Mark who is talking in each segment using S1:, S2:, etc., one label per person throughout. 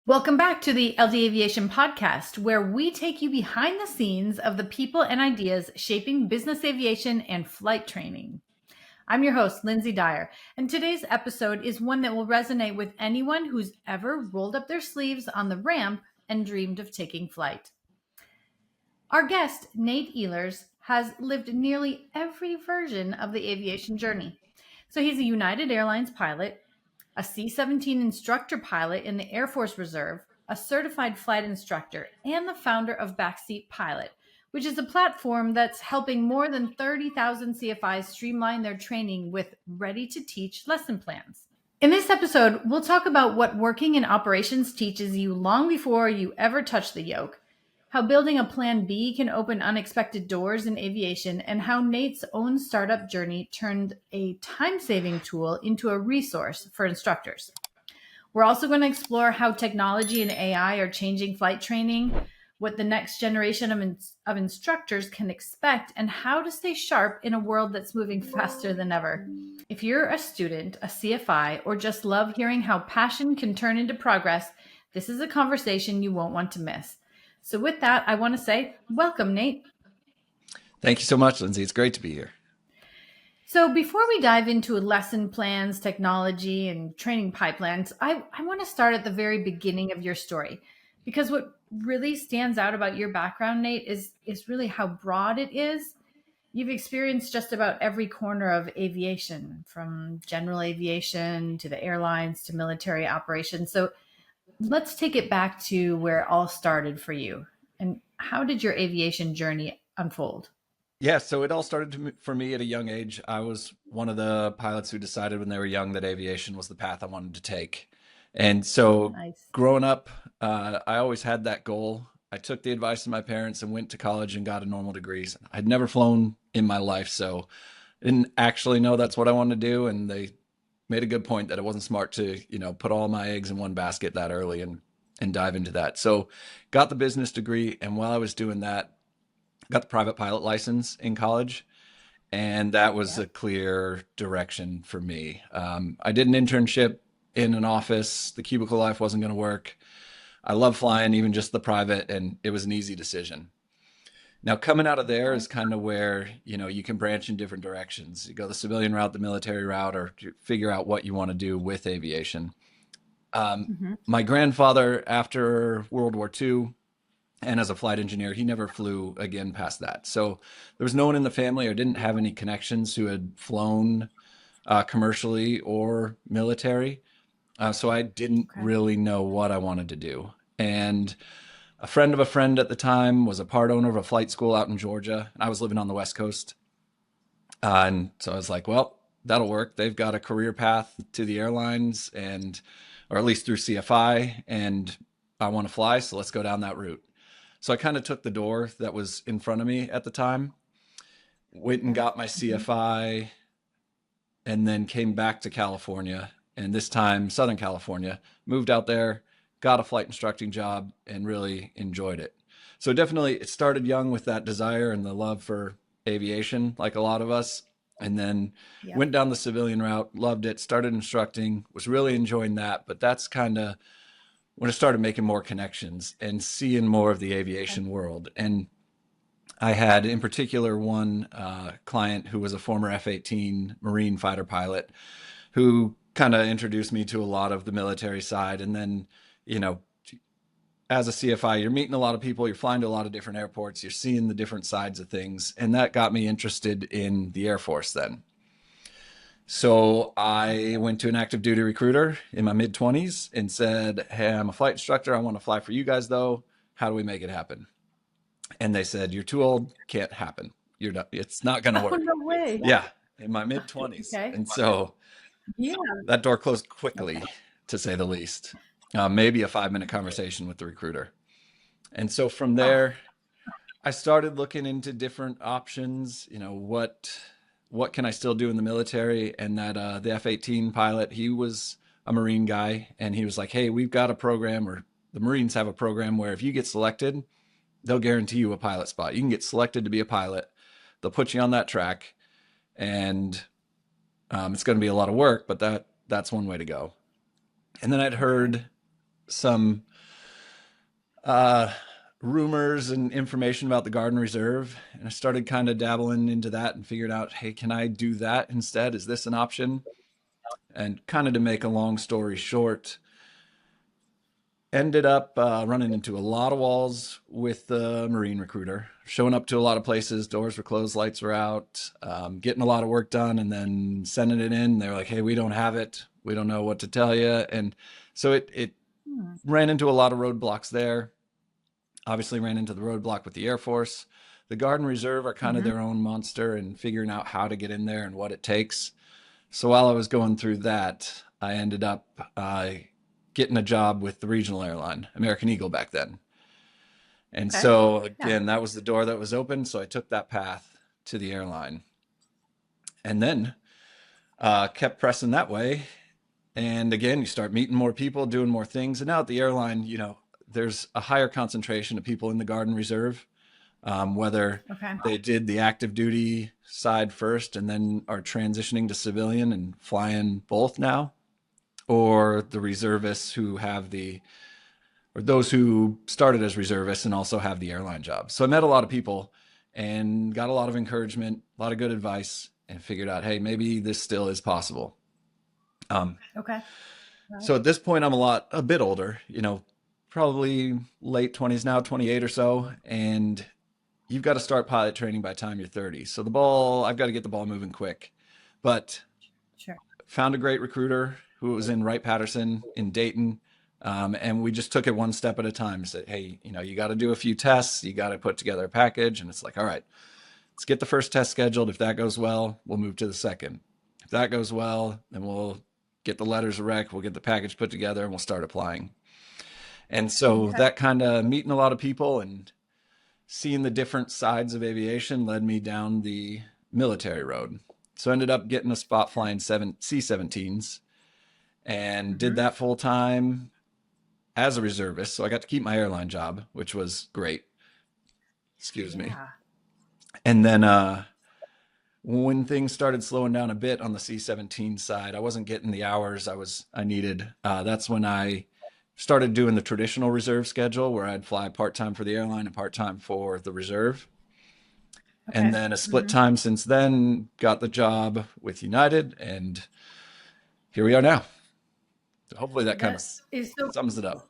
S1: Welcome back to the LD Aviation Podcast, where we take you behind the scenes of the people and ideas shaping business aviation and flight training. I'm your host, Lindsay Dyer, and today's episode is one that will resonate with anyone who's ever rolled up their sleeves on the ramp and dreamed of taking flight. Our guest, Nate Ehlers, has lived nearly every version of the aviation journey. So he's a United Airlines pilot, a C-17 instructor pilot in the Air Force Reserve, a certified flight instructor, and the founder of Backseat Pilot, which is a platform that's helping more than 30,000 CFIs streamline their training with ready-to-teach lesson plans. In this episode, we'll talk about what working in operations teaches you long before you ever touch the yoke, how building a plan B can open unexpected doors in aviation, and how Nate's own startup journey turned a time-saving tool into a resource for instructors. We're also going to explore how technology and AI are changing flight training, what the next generation of instructors can expect, and how to stay sharp in a world that's moving faster than ever. If you're a student, a CFI, or just love hearing how passion can turn into progress, this is a conversation you won't want to miss. So with that, I want to say, welcome, Nate.
S2: Thank you so much, Lindsay. It's great to be here.
S1: So before we dive into lesson plans, technology, and training pipelines, I want to start at the very beginning of your story, because what really stands out about your background, Nate, is really how broad it is. You've experienced just about every corner of aviation, from general aviation to the airlines to military operations. So let's take it back to where it all started for you. And how did your aviation journey unfold?
S2: Yeah, so it all started for me at a young age. I was one of the pilots who decided when they were young that aviation was the path I wanted to take. And so
S1: Nice.
S2: growing up, I always had that goal. I took the advice of my parents and went to college and got a normal degree. I'd never flown in my life, so I didn't actually know that's what I wanted to do. And they made a good point that it wasn't smart to, put all my eggs in one basket that early and dive into that. So got the business degree. And while I was doing that, got the private pilot license in college. And that was a clear direction for me. I did an internship in an office. The cubicle life wasn't going to work. I love flying, even just the private, and it was an easy decision. Now, coming out of there is kind of where, you can branch in different directions. You go the civilian route, the military route, or figure out what you want to do with aviation. My grandfather, after World War II, and as a flight engineer, he never flew again past that. So there was no one in the family or didn't have any connections who had flown commercially or military. So I didn't really know what I wanted to do. And a friend of a friend at the time was a part owner of a flight school out in Georgia. And I was living on the West Coast. And so I was like, well, that'll work. They've got a career path to the airlines or at least through CFI. And I want to fly. So let's go down that route. So I kind of took the door that was in front of me at the time, went and got my CFI, and then came back to California. And this time, Southern California, moved out there, got a flight instructing job, and really enjoyed it. So definitely it started young with that desire and the love for aviation, like a lot of us. And then went down the civilian route, loved it, started instructing, was really enjoying that. But that's kind of when I started making more connections and seeing more of the aviation world. And I had in particular one client who was a former F-18 Marine fighter pilot who kind of introduced me to a lot of the military side. And then, as a CFI, you're meeting a lot of people, you're flying to a lot of different airports, you're seeing the different sides of things. And that got me interested in the Air Force then. So I went to an active duty recruiter in my mid-20s and said, hey, I'm a flight instructor. I want to fly for you guys, though. How do we make it happen? And they said, you're too old. Can't happen. You're not. It's not going to work.
S1: Oh, no way.
S2: Yeah, in my mid-20s. And so that door closed quickly, to say the least. Maybe a 5-minute conversation with the recruiter. And so from there, I started looking into different options. What can I still do in the military? And that the F-18 pilot, he was a Marine guy, and he was like, hey, we've got a program, or the Marines have a program where if you get selected, they'll guarantee you a pilot spot. You can get selected to be a pilot. They'll put you on that track, and it's going to be a lot of work, but that's one way to go. And then I'd heard some uh, rumors and information about the Garden Reserve. And I started kind of dabbling into that and figured out, hey, can I do that instead? Is this an option? And kind of to make a long story short, ended up running into a lot of walls with the Marine recruiter, showing up to a lot of places. Doors were closed, lights were out, getting a lot of work done, and then sending it in. They're like, hey, we don't have it. We don't know what to tell you. And so it ran into a lot of roadblocks there. Obviously ran into the roadblock with the Air Force. The Garden Reserve are kind of
S1: Mm-hmm.
S2: their own monster and figuring out how to get in there and what it takes. So while I was going through that, I ended up getting a job with the regional airline, American Eagle back then. And
S1: Okay.
S2: so
S1: Yeah.
S2: again, that was the door that was open. So I took that path to the airline and then kept pressing that way. And again, you start meeting more people, doing more things. And now at the airline, you know, there's a higher concentration of people in the Garden Reserve, whether
S1: Okay.
S2: they did the active duty side first and then are transitioning to civilian and flying both now, or the reservists who have or those who started as reservists and also have the airline job. So I met a lot of people and got a lot of encouragement, a lot of good advice, and figured out, hey, maybe this still is possible.
S1: Okay.
S2: So at this point, I'm a bit older, you know, probably late 20s now, 28 or so. And you've got to start pilot training by the time you're 30. So I've got to get the ball moving quick. But
S1: Sure.
S2: found a great recruiter who was in Wright-Patterson in Dayton. And we just took it one step at a time. Said, hey, you know, you got to do a few tests. You got to put together a package. And it's like, all right, let's get the first test scheduled. If that goes well, we'll move to the second. If that goes well, then we'll get the letters of rec. We'll get the package put together and we'll start applying. And so
S1: Okay.
S2: that kind of meeting a lot of people and seeing the different sides of aviation led me down the military road. So I ended up getting a spot flying C-17s and did
S1: Mm-hmm.
S2: that full time as a reservist. So I got to keep my airline job, which was great. Excuse me.
S1: Yeah.
S2: And then when things started slowing down a bit on the C-17 side, I wasn't getting the hours I needed. That's when I started doing the traditional reserve schedule where I'd fly part-time for the airline and part-time for the reserve. And
S1: Okay.
S2: then a split
S1: Mm-hmm.
S2: time since then, got the job with United, and here we are now. So hopefully that kind of
S1: That is so
S2: sums it
S1: cool.
S2: up.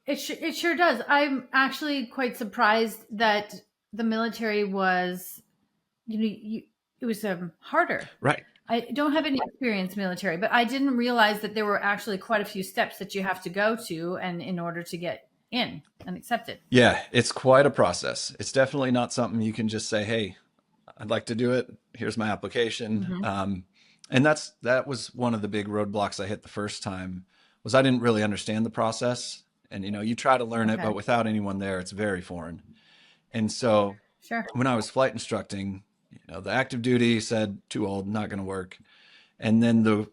S1: It sure does. I'm actually quite surprised that the military was, it was harder.
S2: Right.
S1: I don't have any experience military, but I didn't realize that there were actually quite a few steps that you have to go to, and in order to get in and accepted.
S2: Yeah, it's quite a process. It's definitely not something you can just say, hey, I'd like to do it. Here's my application.
S1: Mm-hmm.
S2: And that was one of the big roadblocks I hit the first time was I didn't really understand the process. And you know, you try to learn it,
S1: Okay.
S2: but without anyone there, it's very foreign. And so
S1: Sure.
S2: when I was flight instructing, you know, the active duty said too old, not going to work. And then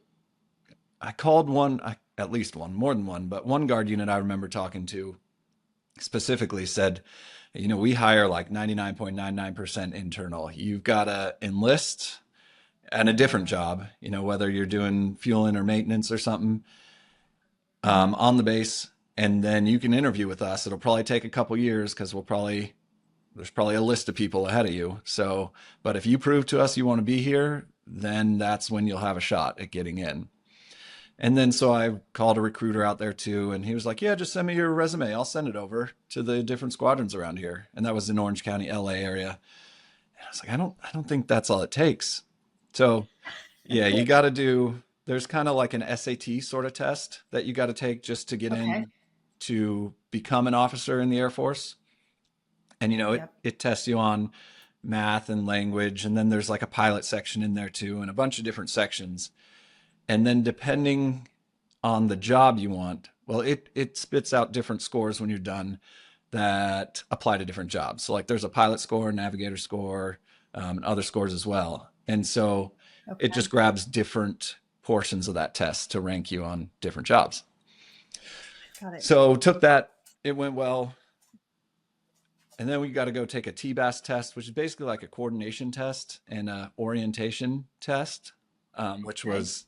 S2: I called at least one, more than one, but one guard unit I remember talking to specifically said, you know, we hire like 99.99% internal. You've got to enlist and a different job, you know, whether you're doing fueling or maintenance or something
S1: Mm-hmm.
S2: on the base, and then you can interview with us. It'll probably take a couple years because there's probably a list of people ahead of you. So, but if you prove to us you want to be here, then that's when you'll have a shot at getting in. And then so I called a recruiter out there too, and he was like, "Yeah, just send me your resume. I'll send it over to the different squadrons around here." And that was in Orange County, LA area. And I was like, I don't think that's all it takes. So yeah, you got to there's kind of like an SAT sort of test that you got to take just to get
S1: Okay.
S2: in to become an officer in the Air Force. And, you know,
S1: Yep.
S2: it tests you on math and language. And then there's like a pilot section in there too, and a bunch of different sections. And then depending on the job you want, well, it spits out different scores when you're done that apply to different jobs. So like there's a pilot score, navigator score, and other scores as well. And so it
S1: Okay.
S2: just grabs different portions of that test to rank you on different jobs.
S1: Got it.
S2: So took that, it went well. And then we got to go take a TBAS test, which is basically like a coordination test and a orientation test, which
S1: Okay.
S2: was,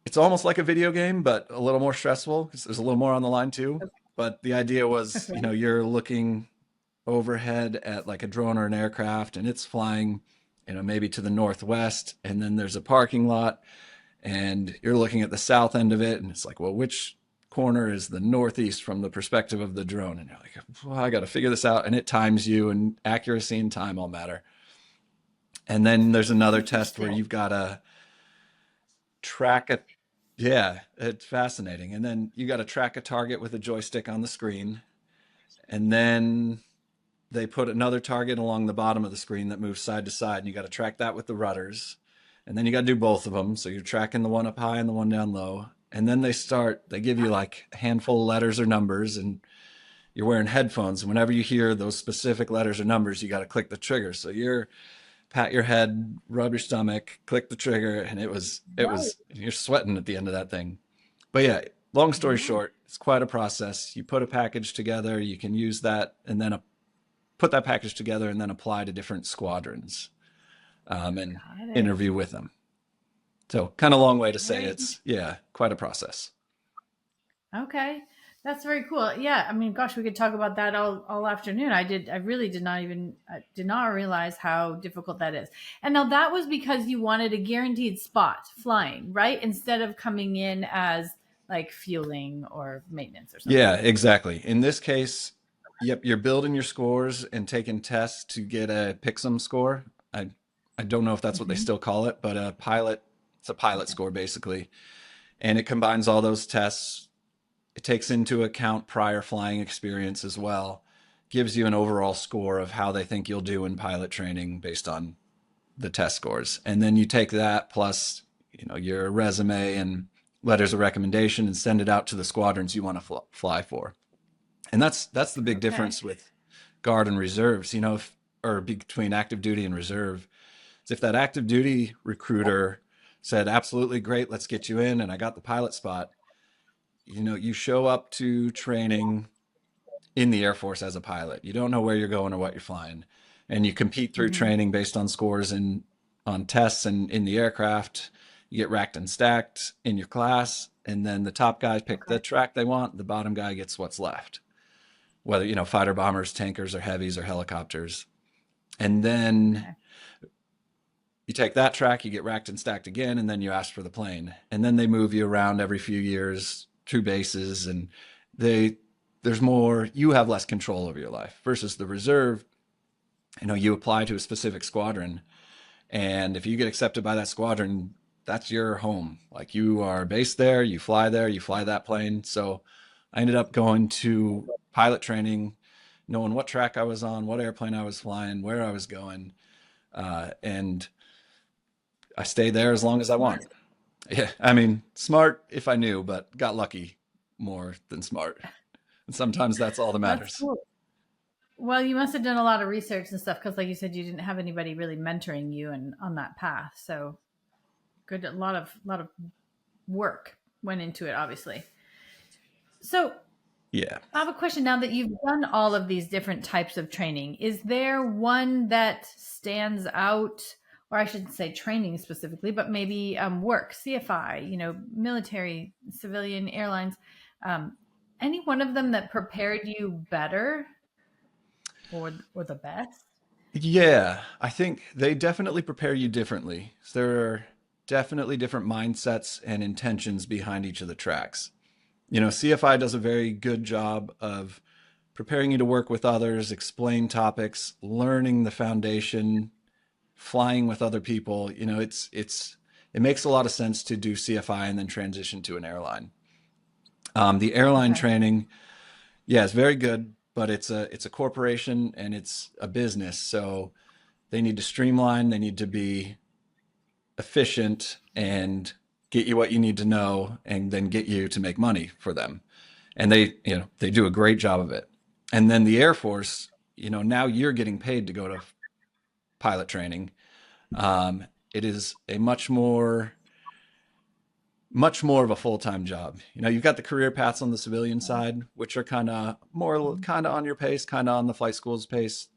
S2: it's almost like a video game, but a little more stressful because there's a little more on the line too. But the idea was,
S1: Right.
S2: you're looking overhead at like a drone or an aircraft, and it's flying, maybe to the northwest, and then there's a parking lot, and you're looking at the south end of it, and it's like, well, which corner is the northeast from the perspective of the drone? And you're like, well, I got to figure this out, and it times you, and accuracy and time all matter. And then there's another test where
S1: Interesting.
S2: you've got to track a yeah, it's fascinating. And then you got to track a target with a joystick on the screen, and then they put another target along the bottom of the screen that moves side to side, and you got to track that with the rudders. And then you got to do both of them. So you're tracking the one up high and the one down low. And then they give you like a handful of letters or numbers, and you're wearing headphones. And whenever you hear those specific letters or numbers, you got to click the trigger. So you're pat your head, rub your stomach, click the trigger, and
S1: Right.
S2: you're sweating at the end of that thing. But yeah, long story
S1: Yeah.
S2: short, it's quite a process. You put a package together, you can use that, and then put that package together and then apply to different squadrons, and
S1: Got it.
S2: interview with them. So kind of long way to say
S1: Very
S2: it's, yeah, quite a process.
S1: okay. That's very cool. Yeah, I mean, gosh, we could talk about that all afternoon. I really did not even did not realize how difficult that is. And now that was because you wanted a guaranteed spot flying, right? Instead of coming in as like fueling or maintenance or
S2: Yeah,
S1: something.
S2: exactly. In this case, yep, you're building your scores and taking tests to get a Pixum score. I I don't know if that's what they
S1: Hmm.
S2: still call it, but it's a pilot
S1: Okay.
S2: score basically. And it combines all those tests. It takes into account prior flying experience as well. Gives you an overall score of how they think you'll do in pilot training based on the test scores. And then you take that plus, your resume and letters of recommendation and send it out to the squadrons you want to fly for. And that's the big
S1: Okay.
S2: difference with guard and reserves, or between active duty and reserve. Is if that active duty recruiter said, absolutely great, let's get you in, and I got the pilot spot, you show up to training in the Air Force as a pilot. You don't know where you're going or what you're flying. And you compete through
S1: Hmm.
S2: training based on scores and on tests and in the aircraft. You get racked and stacked in your class. And then the top guys pick
S1: Okay.
S2: the track they want. The bottom guy gets what's left, whether, fighter bombers, tankers, or heavies, or helicopters. And then
S1: Okay.
S2: you take that track, you get racked and stacked again, and then you ask for the plane. And then they move you around every few years to bases, and they you have less control over your life versus the reserve. You apply to a specific squadron, and if you get accepted by that squadron, that's your home. Like you are based there, you fly that plane. So I ended up going to pilot training, knowing what track I was on, what airplane I was flying, where I was going, and I stayed there as long as I
S1: Smart.
S2: want. Yeah, I mean, smart if I knew, but got lucky more than smart. And sometimes that's all that
S1: That's
S2: matters.
S1: cool. Well, you must have done a lot of research and stuff because, like you said, you didn't have anybody really mentoring you and on that path. So good, a lot of work went into it, obviously. So
S2: Yeah.
S1: I have a question now that you've done all of these different types of training. Is there one that stands out, or I shouldn't say training specifically, but maybe work, CFI, military, civilian, airlines, um, any one of them that prepared you better or the best?
S2: Yeah, I think they definitely prepare you differently. There are definitely different mindsets and intentions behind each of the tracks. CFI does a very good job of preparing you to work with others, explain topics, learning the foundation, flying with other people. It makes a lot of sense to do CFI and then transition to an airline. The airline
S1: Okay.
S2: training, yeah, it's very good, but it's a corporation and it's a business, so they need to streamline, they need to be efficient and get you what you need to know and then get you to make money for them. And they do a great job of it. And then the Air Force, now you're getting paid to go to pilot training. It is a much more of a full-time job. You've got the career paths on the civilian side, which are kind of on your pace, kind of on the flight school's pace.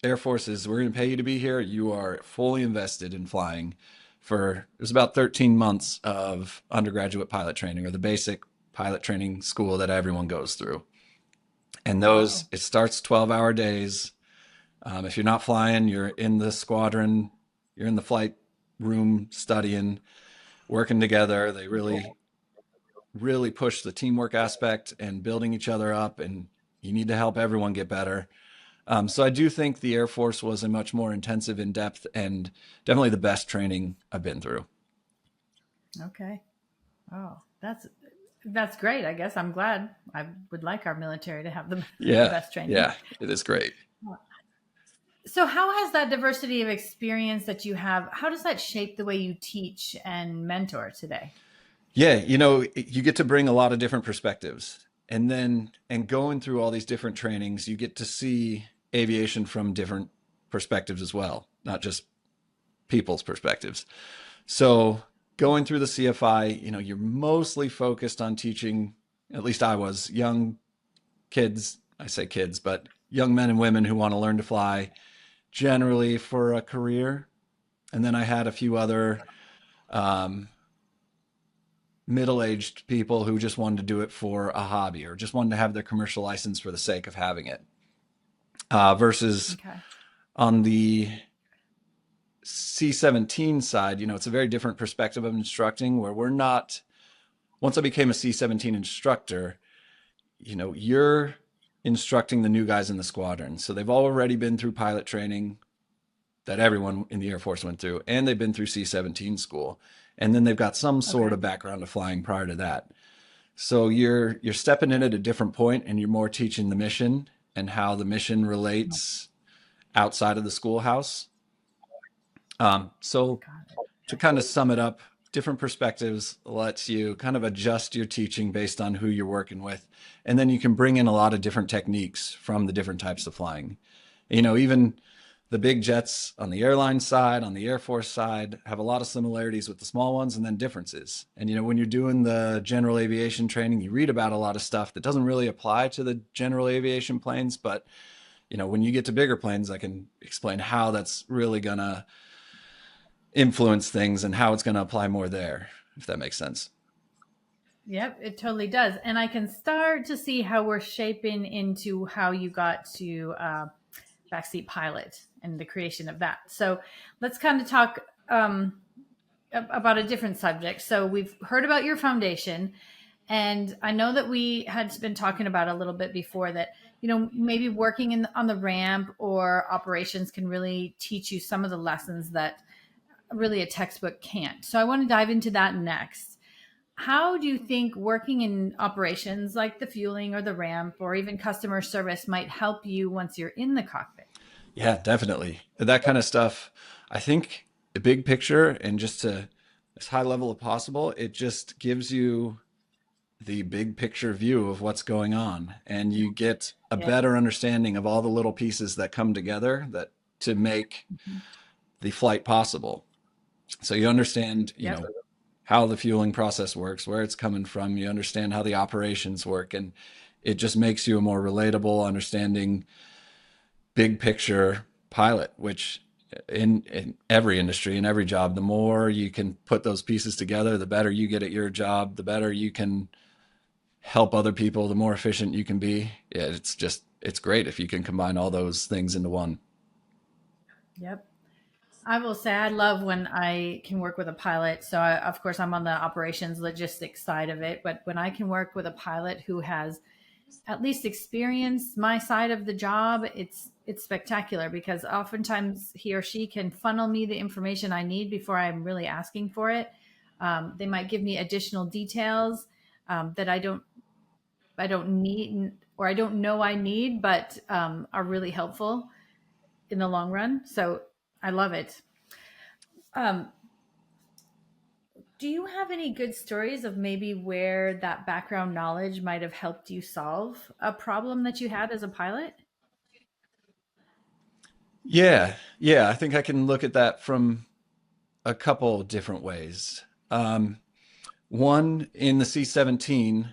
S2: Air Force is, we're going to pay you to be here. You are fully invested in flying for, it was about 13 months of undergraduate pilot training, or the basic pilot training school that everyone goes through. And
S1: Wow.
S2: it starts 12-hour days. If you're not flying, you're in the squadron, you're in the flight room studying, working together. They really push the teamwork aspect and building each other up, and you need to help everyone get better. So I do think the Air Force was a much more intensive, in depth, and definitely the best training I've been through.
S1: Okay. Oh, that's great. I guess I'm glad. I would like our military to have the
S2: Yeah,
S1: best training.
S2: yeah, it is great.
S1: So how has that diversity of experience that you have, how does that shape the way you teach and mentor today?
S2: Yeah, you get to bring a lot of different perspectives. And going through all these different trainings, you get to see aviation from different perspectives as well, not just people's perspectives. So going through the CFI, you're mostly focused on teaching, at least I was, young kids, I say kids, but young men and women who want to learn to fly generally for a career. And then I had a few other um, middle-aged people who just wanted to do it for a hobby or just wanted to have their commercial license for the sake of having it. Versus
S1: Okay.
S2: on the C-17 side, it's a very different perspective of instructing where we're not, once I became a C-17 instructor, you're instructing the new guys in the squadron. So they've already been through pilot training that everyone in the Air Force went through, and they've been through C-17 school. And then they've got some sort
S1: Okay.
S2: of background of flying prior to that. So you're stepping in at a different point, and you're more teaching the mission and how the mission relates outside of the schoolhouse. So
S1: Got it.
S2: to kind of sum it up, different perspectives lets you kind of adjust your teaching based on who you're working with. And then you can bring in a lot of different techniques from the different types of flying. Even the big jets on the airline side, on the Air Force side, have a lot of similarities with the small ones and then differences. And, when you're doing the general aviation training, you read about a lot of stuff that doesn't really apply to the general aviation planes. But, when you get to bigger planes, I can explain how that's really going to influence things and how it's going to apply more there, if that makes sense.
S1: Yep, it totally does. And I can start to see how we're shaping into how you got to Backseat Pilot and the creation of that. So let's kind of talk about a different subject. So we've heard about your foundation, and I know that we had been talking about a little bit before that, maybe working on the ramp or operations can really teach you some of the lessons that really a textbook can't. So I want to dive into that next. How do you think working in operations like the fueling or the ramp or even customer service might help you once you're in the cockpit?
S2: Yeah, definitely. That kind of stuff, I think the big picture and just to as high level as possible, it just gives you the big picture view of what's going on, and you get a
S1: Yeah.
S2: better understanding of all the little pieces that come together that to make
S1: Mhm.
S2: the flight possible. So you understand,
S1: Yep.
S2: how the fueling process works, where it's coming from, you understand how the operations work, and it just makes you a more relatable, understanding, big picture pilot, which in every industry, in every job, the more you can put those pieces together, the better you get at your job, the better you can help other people, the more efficient you can be. Yeah, it's great if you can combine all those things into one.
S1: Yep. I will say I love when I can work with a pilot. So, of course, I'm on the operations logistics side of it. But when I can work with a pilot who has at least experienced my side of the job, it's spectacular because oftentimes he or she can funnel me the information I need before I'm really asking for it. They might give me additional details that I don't need or I don't know I need, but are really helpful in the long run. So I love it. Um, do you have any good stories of maybe where that background knowledge might have helped you solve a problem that you had as a pilot?
S2: Yeah, I think I can look at that from a couple different ways. Um, One, in the C-17,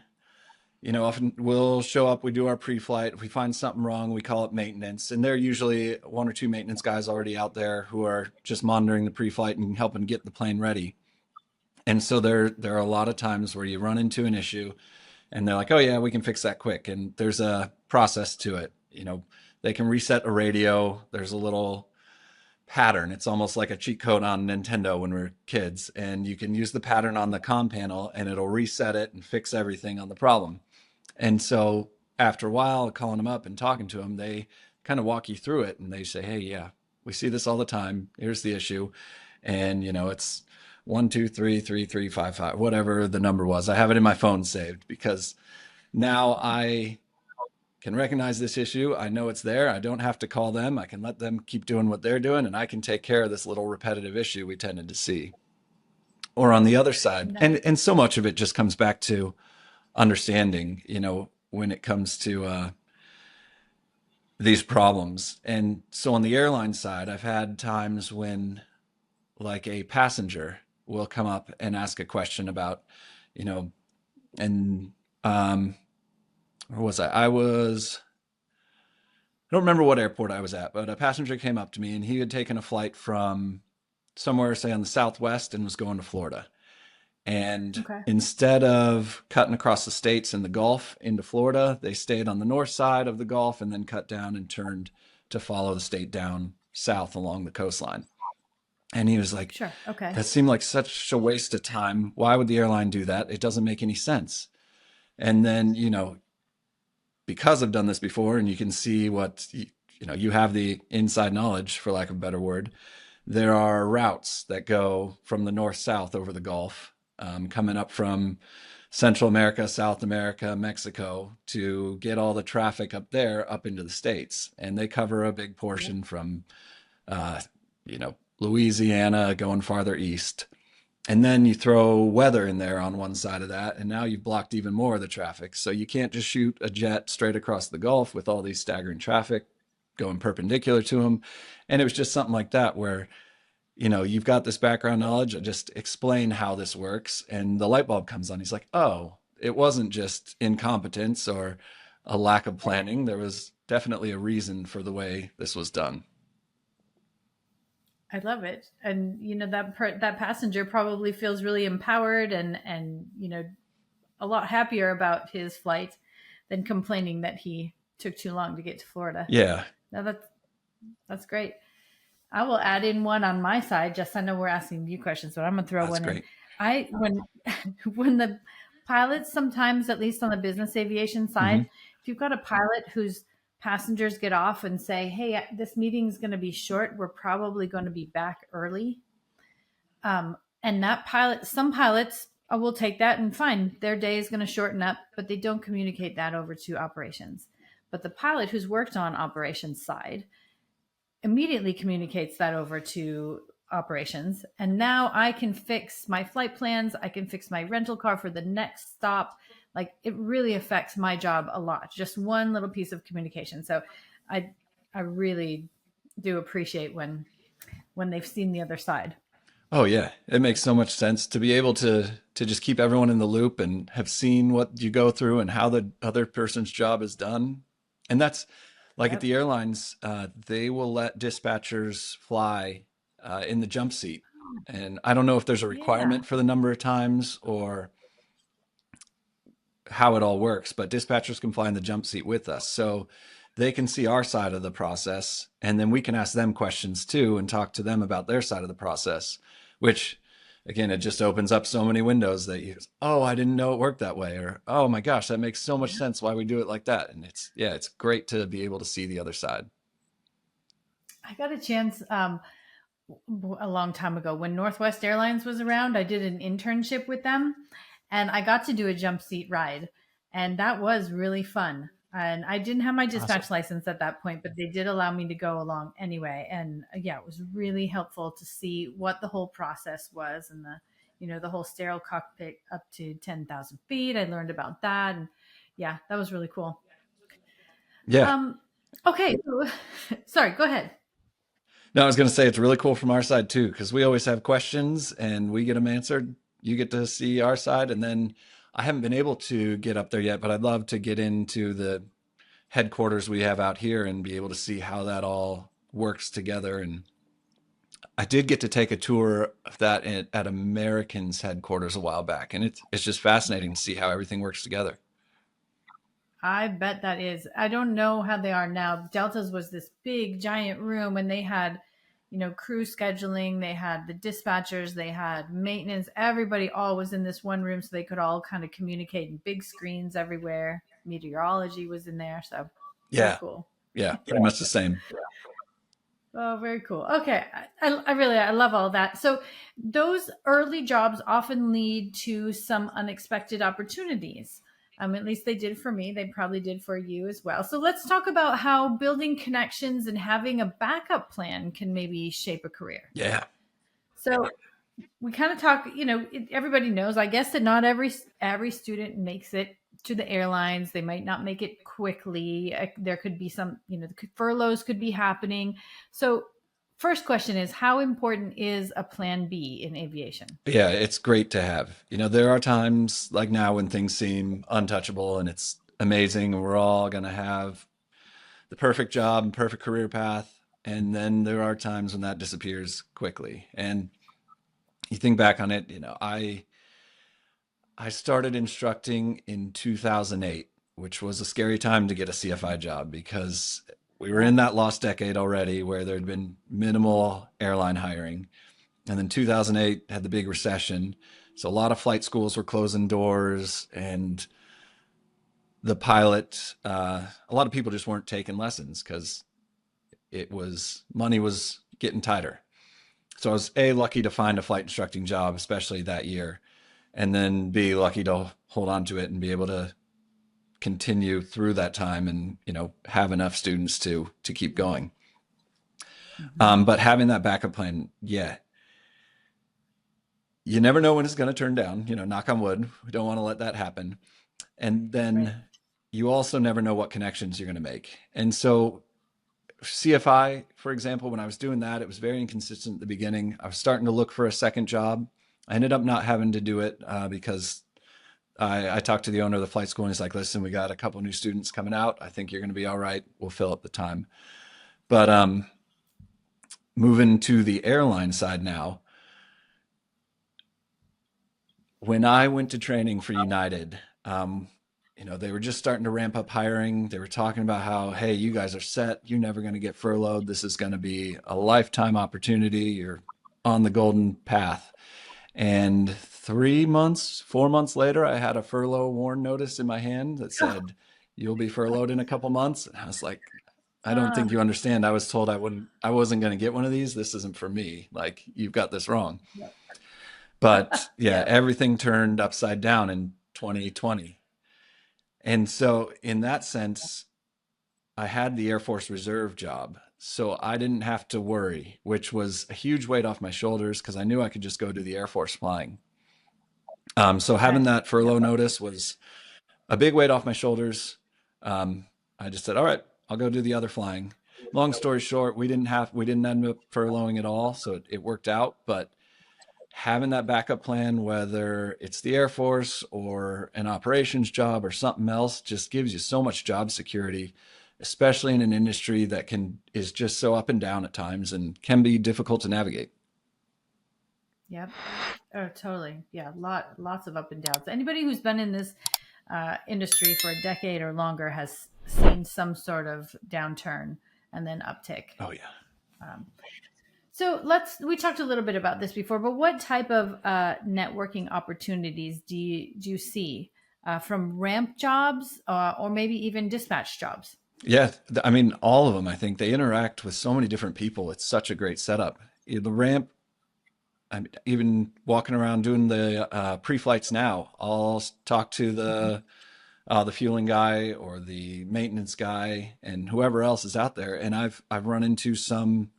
S2: often we'll show up, we do our pre-flight. If we find something wrong, we call it maintenance. And there are usually one or two maintenance guys already out there who are just monitoring the pre-flight and helping get the plane ready. And so there are a lot of times where you run into an issue And they're like, oh yeah, we can fix that quick. And there's a process to it. They can reset a radio. There's a little pattern. It's almost like a cheat code on Nintendo when we were kids. And you can use the pattern on the comm panel and it'll reset it and fix everything on the problem. And so after a while, calling them up and talking to them, they kind of walk you through it and they say, hey, yeah, we see this all the time. Here's the issue. And, it's 1 2 3 3 3 5 5, whatever the number was. I have it in my phone saved because now I can recognize this issue. I know it's there. I don't have to call them. I can let them keep doing what they're doing and I can take care of this little repetitive issue we tended to see. Or on the other side, and so much of it just comes back to understanding, when it comes to these problems. And so on the airline side, I've had times when like a passenger will come up and ask a question about, and where was I? I don't remember what airport I was at, but a passenger came up to me and he had taken a flight from somewhere, say on the Southwest, and was going to Florida. And instead of cutting across the states and the Gulf into Florida, they stayed on the north side of the Gulf and then cut down and turned to follow the state down south along the coastline. And he was like,
S1: sure, okay.
S2: That seemed like such a waste of time. Why would the airline do that? It doesn't make any sense. And then, because I've done this before and you can see what, you have the inside knowledge, for lack of a better word, there are routes that go from the north-south over the Gulf, coming up from Central America, South America, Mexico, to get all the traffic up there up into the States. And they cover a big portion from, Louisiana going farther east. And then you throw weather in there on one side of that, and now you've blocked even more of the traffic. So you can't just shoot a jet straight across the Gulf with all these staggering traffic going perpendicular to them. And it was just something like that where, you've got this background knowledge. I just explain how this works, and the light bulb comes on. He's like, oh, it wasn't just incompetence or a lack of planning. There was definitely a reason for the way this was done.
S1: I love it. And, that passenger probably feels really empowered and, a lot happier about his flight than complaining that he took too long to get to Florida.
S2: Yeah.
S1: No, that's great. I will add in one on my side. Just I know we're asking you questions, but I'm going to throw one in. When the pilots, sometimes, at least on the business aviation side, if you've got a pilot whose passengers get off and say, hey, this meeting's going to be short, we're probably going to be back early. And some pilots will take that and fine, their day is going to shorten up, but they don't communicate that over to operations. But the pilot who's worked on operations side immediately communicates that over to operations. And now I can fix my flight plans. I can fix my rental car for the next stop. Like, it really affects my job a lot. Just one little piece of communication. So I really do appreciate when they've seen the other side.
S2: Oh yeah. It makes so much sense to be able to just keep everyone in the loop and have seen what you go through and how the other person's job is done. And that's like at the airlines, they will let dispatchers fly in the jump seat. And I don't know if there's a requirement for the number of times or how it all works, but dispatchers can fly in the jump seat with us. So they can see our side of the process, and then we can ask them questions too and talk to them about their side of the process, which again, it just opens up so many windows that I didn't know it worked that way. Or, oh my gosh, that makes so much sense why we do it like that. And it's great to be able to see the other side.
S1: I got a chance a long time ago when Northwest Airlines was around. I did an internship with them and I got to do a jump seat ride, and that was really fun. And I didn't have my dispatch license at that point, but they did allow me to go along anyway. And it was really helpful to see what the whole process was, and the whole sterile cockpit up to 10,000 feet. I learned about that. And that was really cool.
S2: Yeah.
S1: Okay. Sorry, go ahead.
S2: No, I was going to say it's really cool from our side too, because we always have questions and we get them answered. You get to see our side, and then I haven't been able to get up there yet, but I'd love to get into the headquarters we have out here and be able to see how that all works together. And I did get to take a tour of that at American's headquarters a while back, and it's just fascinating to see how everything works together.
S1: I bet that is. I don't know how they are now. Delta's was this big giant room, and they had, crew scheduling, they had the dispatchers, they had maintenance, everybody all was in this one room so they could all kind of communicate, in big screens everywhere. Meteorology was in there, so very
S2: Yeah.
S1: cool.
S2: Yeah. Pretty much the same.
S1: Oh, very cool. Okay. I love all that. So those early jobs often lead to some unexpected opportunities. At least they did for me. They probably did for you as well. So let's talk about how building connections and having a backup plan can maybe shape a career.
S2: Yeah.
S1: So we kind of talk, everybody knows, I guess, that not every student makes it to the airlines. They might not make it quickly. There could be some, furloughs could be happening. So first question is, how important is a plan B in aviation?
S2: Yeah, it's great to have. There are times like now when things seem untouchable and it's amazing and we're all going to have the perfect job and perfect career path. And then there are times when that disappears quickly. And you think back on it, I started instructing in 2008, which was a scary time to get a CFI job because we were in that lost decade already where there'd been minimal airline hiring. And then 2008 had the big recession. So a lot of flight schools were closing doors, and the pilot, a lot of people just weren't taking lessons because money was getting tighter. So I was lucky to find a flight instructing job, especially that year, and then be lucky to hold on to it and be able to continue through that time and, have enough students to keep going.
S1: Mm-hmm.
S2: But having that backup plan, yeah, you never know when it's going to turn down, knock on wood. We don't want to let that happen. And then
S1: Right.
S2: you also never know what connections you're going to make. And so CFI, for example, when I was doing that, it was very inconsistent at the beginning. I was starting to look for a second job. I ended up not having to do it because I talked to the owner of the flight school and he's like, listen, we got a couple new students coming out. I think you're going to be all right. We'll fill up the time. But moving to the airline side now, when I went to training for United, they were just starting to ramp up hiring. They were talking about how, hey, you guys are set. You're never going to get furloughed. This is going to be a lifetime opportunity. You're on the golden path. And 3 months, 4 months later, I had a furlough warn notice in my hand that said, you'll be furloughed in a couple months. And I was like, I don't think you understand. I was told I wasn't going to get one of these. This isn't for me. Like, you've got this wrong.
S1: Yep.
S2: But yeah,
S1: Yep.
S2: everything turned upside down in 2020. And so in that sense, I had the Air Force Reserve job. So I didn't have to worry, which was a huge weight off my shoulders because I knew I could just go do the Air Force flying. So having
S1: Okay.
S2: that furlough notice was a big weight off my shoulders. I just said, all right, I'll go do the other flying. Long story short, we didn't end up furloughing at all. So it worked out, but having that backup plan, whether it's the Air Force or an operations job or something else, just gives you so much job security, especially in an industry that is just so up and down at times and can be difficult to navigate.
S1: Yep. Oh, totally. Yeah. Lots of up and downs. Anybody who's been in this industry for a decade or longer has seen some sort of downturn and then uptick.
S2: Oh yeah.
S1: So we talked a little bit about this before, but what type of networking opportunities do you see from ramp jobs or maybe even dispatch jobs?
S2: Yeah. I mean, all of them, I think they interact with so many different people. It's such a great setup. The ramp, I'm even walking around doing the pre-flights now. I'll talk to the fueling guy or the maintenance guy and whoever else is out there. And I've run into some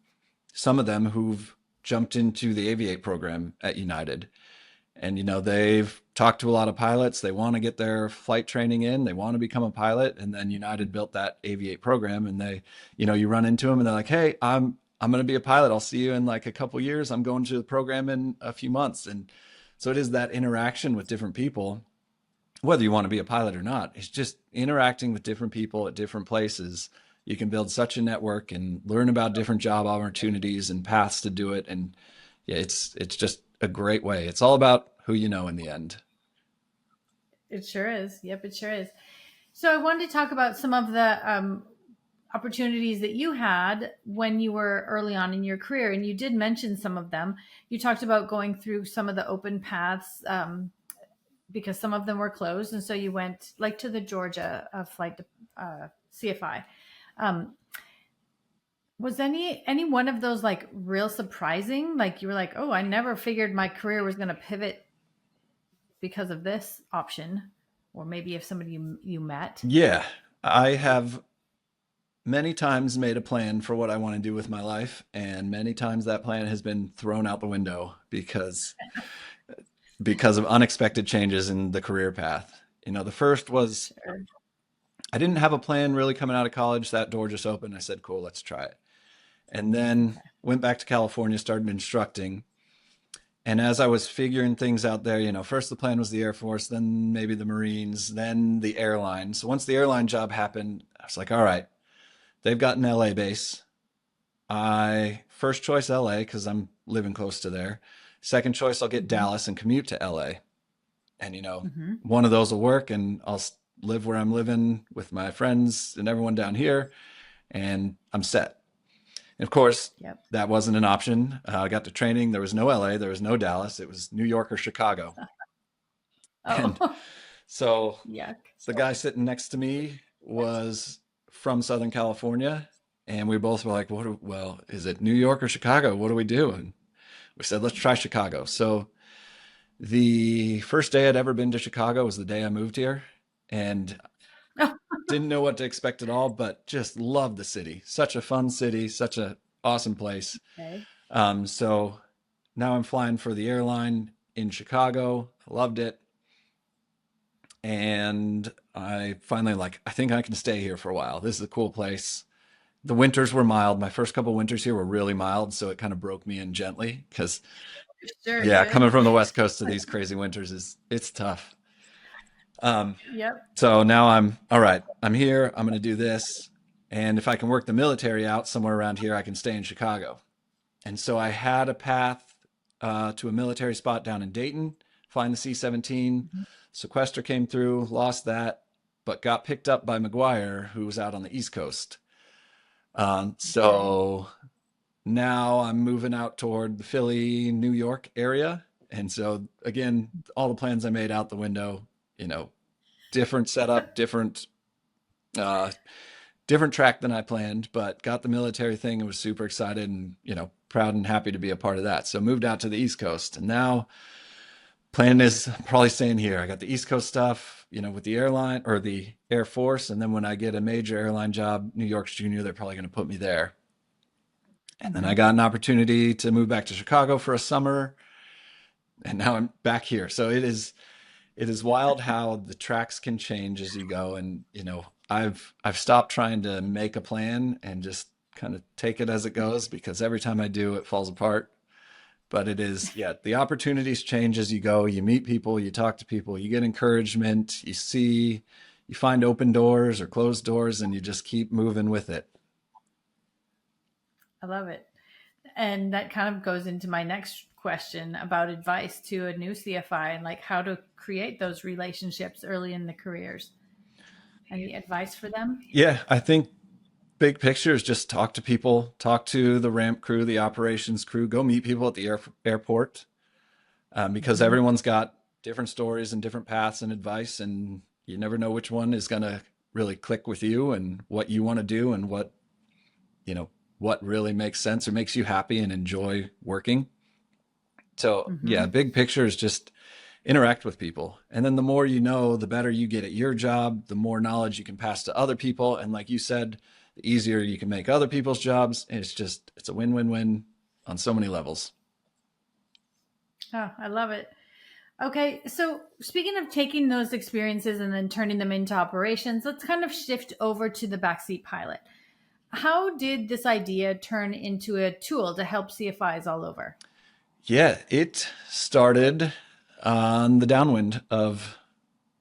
S2: of them who've jumped into the Aviate program at United. And, they've talked to a lot of pilots. They want to get their flight training in. They want to become a pilot. And then United built that Aviate program. And they, you run into them and they're like, hey, I'm going to be a pilot. I'll see you in like a couple years. I'm going to the program in a few months. And so it is that interaction with different people, whether you want to be a pilot or not. It's just interacting with different people at different places. You can build such a network and learn about different job opportunities and paths to do it. And yeah, it's just a great way. It's all about who you know in the end.
S1: It sure is. Yep, it sure is. So I wanted to talk about some of the opportunities that you had when you were early on in your career, and you did mention some of them. You talked about going through some of the open paths because some of them were closed, and so you went like to the Georgia flight CFI. Um, was any one of those like real surprising? Like you were like, oh, I never figured my career was going to pivot because of this option, or maybe if somebody you met.
S2: Yeah, I have many times made a plan for what I want to do with my life, and many times that plan has been thrown out the window because of unexpected changes in the career path. The first was
S1: Sure.
S2: I didn't have a plan really coming out of college. That door just opened. I said, cool, let's try it. And then
S1: Okay.
S2: went back to California, started instructing. And as I was figuring things out there, first the plan was the Air Force, then maybe the Marines, then the airline. So once the airline job happened, I was like, all right, they've got an LA base. I first choice LA because I'm living close to there. Second choice, I'll get
S1: Mm-hmm.
S2: Dallas and commute to LA. And
S1: Mm-hmm.
S2: one of those will work, and I'll live where I'm living with my friends and everyone down here, and I'm set. And of course,
S1: Yep.
S2: that wasn't an option. I got to training. There was no LA, there was no Dallas. It was New York or Chicago. And
S1: Oh,
S2: so
S1: yuck.
S2: the guy sitting next to me was from Southern California, and we both were like, well, is it New York or Chicago? What do we do? And we said, let's try Chicago. So the first day I'd ever been to Chicago was the day I moved here, and
S1: Oh,
S2: didn't know what to expect at all, but just loved the city. Such a fun city, such a awesome place.
S1: okay.
S2: So now I'm flying for the airline in Chicago. I loved it. And I finally I think I can stay here for a while. This is a cool place. The winters were mild. My first couple winters here were really mild, so it kind of broke me in gently because,
S1: Sure.
S2: yeah,
S1: Good.
S2: coming from the West Coast to these crazy winters it's tough. Um,
S1: Yep.
S2: so now I'm all right. I'm here. I'm going to do this, and if I can work the military out somewhere around here, I can stay in Chicago. And so I had a path to a military spot down in Dayton, flying the C-17.
S1: Mhm.
S2: Sequester came through, lost that, but got picked up by McGuire, who was out on the East Coast.
S1: Okay.
S2: So now I'm moving out toward the Philly, New York area. And so again, all the plans I made out the window, you know, different setup, uh, different track than I planned, but got the military thing and was super excited and, proud and happy to be a part of that. So moved out to the East Coast, and now plan is probably staying here. I got the East Coast stuff, with the airline or the Air Force. And then when I get a major airline job, New York's junior, they're probably going to put me there. And then I
S1: Mm-hmm.
S2: got an opportunity to move back to Chicago for a summer, and now I'm back here. So it is wild how the tracks can change as you go. And, I've stopped trying to make a plan and just kind of take it as it goes, because every time I do, it falls apart. But it is, yeah, the opportunities change as you go. You meet people, you talk to people, you get encouragement, you find open doors or closed doors, and you just keep moving with it.
S1: I love it. And that kind of goes into my next question about advice to a new CFI and like how to create those relationships early in the careers. Any advice for them?
S2: Yeah, I think big picture is just talk to people, talk to the ramp crew, the operations crew, go meet people at the airport, because
S1: Mm-hmm.
S2: everyone's got different stories and different paths and advice, and you never know which one is going to really click with you and what you want to do and you know, what really makes sense or makes you happy and enjoy working. So,
S1: Mm-hmm.
S2: yeah, big picture is just interact with people. And then the more you know, the better you get at your job, the more knowledge you can pass to other people. And like you said, the easier you can make other people's jobs. And it's a win-win-win on so many levels.
S1: Oh, I love it. Okay, so speaking of taking those experiences and then turning them into operations, let's kind of shift over to the backseat pilot. How did this idea turn into a tool to help CFIs all over?
S2: Yeah, it started on the downwind of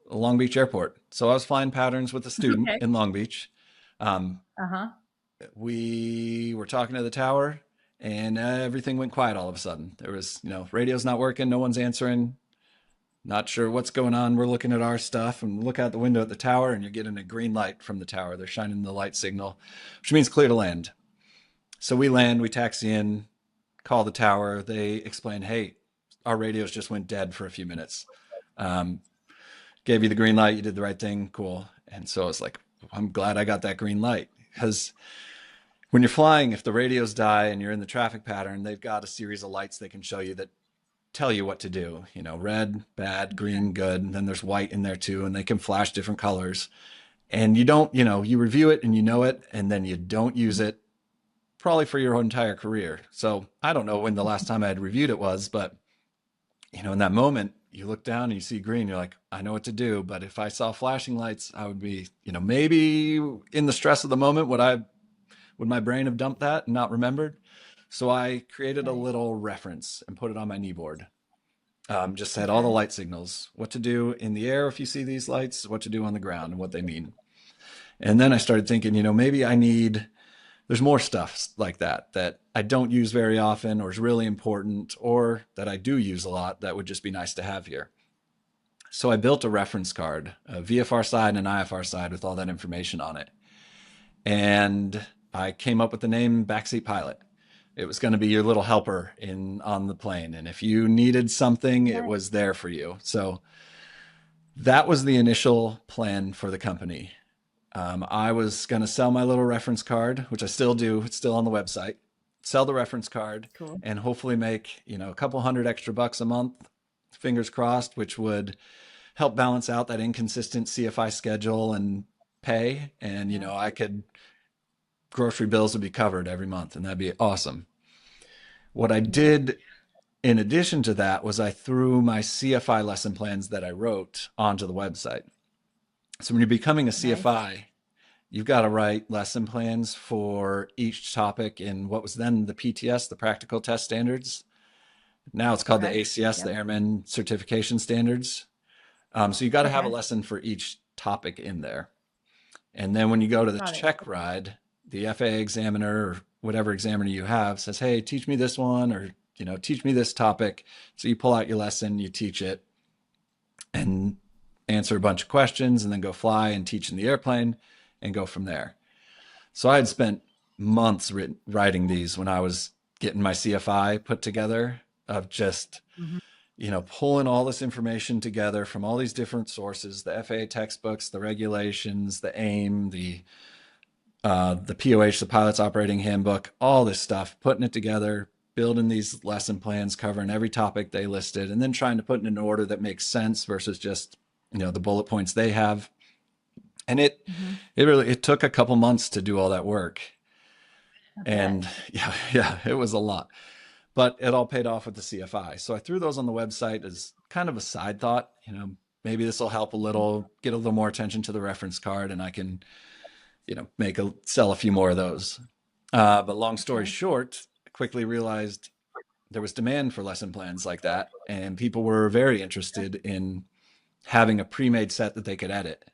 S2: Long Beach Airport. So I was flying patterns with a student
S1: Okay.
S2: in Long Beach. Um,
S1: Uh huh.
S2: we were talking to the tower, and everything went quiet all of a sudden. There was, radio's not working, no one's answering. not sure what's going on. We're looking at our stuff and look out the window at the tower, and you're getting a green light from the tower. They're shining the light signal, which means clear to land. So we land, we taxi in, call the tower. They explain, hey, our radios just went dead for a few minutes. Um, Gave you the green light. You did the right thing. Cool. And so it's like, I'm glad I got that green light, because when you're flying, if the radios die and you're in the traffic pattern, they've got a series of lights they can show you that tell you what to do. You know, red, bad, green, good. And then there's white in there too, and they can flash different colors. And you don't, you review it and you know it, and then you don't use it probably for your entire career. So I don't know when the last time I had reviewed it was, but in that moment, you look down and you see green, you're like, I know what to do. But if I saw flashing lights, I would be, maybe in the stress of the moment, would my brain have dumped that and not remembered? So I created a
S1: Right.
S2: little reference and put it on my knee board. Just said all the
S1: Okay.
S2: light signals, what to do in the air if you see these lights, what to do on the ground and what they mean. And then I started thinking, maybe there's more stuff like that I don't use very often or is really important, or that I do use a lot that would just be nice to have here. So I built a reference card, a VFR side and an IFR side with all that information on it. And I came up with the name Backseat Pilot. It was going to be your little helper on the plane. And if you needed something, it
S1: Right.
S2: was there for you. So that was the initial plan for the company. I was going to sell my little reference card, which I still do. It's still on the website. Sell the reference card
S1: Cool.
S2: and hopefully make, a couple hundred extra bucks a month, fingers crossed, which would help balance out that inconsistent CFI schedule and pay. And,
S1: Yeah.
S2: I could, grocery bills would be covered every month, and that'd be awesome. What I
S1: Yeah.
S2: did in addition to that was I threw my CFI lesson plans that I wrote onto the website. So when you're becoming a
S1: Nice.
S2: CFI, you've got to write lesson plans for each topic in what was then the PTS, the Practical Test Standards. Now it's called the
S1: Okay.
S2: ACS, the
S1: Yep.
S2: Airman Certification Standards. So you got to have a
S1: Okay.
S2: lesson for each topic in there. And then when you go to the
S1: Got it.
S2: check ride, the FAA examiner or whatever examiner you have says, hey, teach me this one, or, teach me this topic. So you pull out your lesson, you teach it, and answer a bunch of questions, and then go fly and teach in the airplane and go from there. So I had spent months writing these when I was getting my CFI put together, of just,
S1: Mhm.
S2: pulling all this information together from all these different sources, the FAA textbooks, the regulations, the AIM, the POH, the Pilot's Operating Handbook, all this stuff, putting it together, building these lesson plans, covering every topic they listed, and then trying to put it in an order that makes sense versus just, the bullet points they have. And
S1: Mhm.
S2: it took a couple months to do all that work.
S1: I bet.
S2: And yeah, it was a lot, but it all paid off with the CFI. So I threw those on the website as kind of a side thought, maybe this will help a little, get a little more attention to the reference card, and I can, sell a few more of those. But long story
S1: Okay.
S2: short, I quickly realized there was demand for lesson plans like that, and people were very interested in having a pre-made set that they could edit.
S1: Mhm.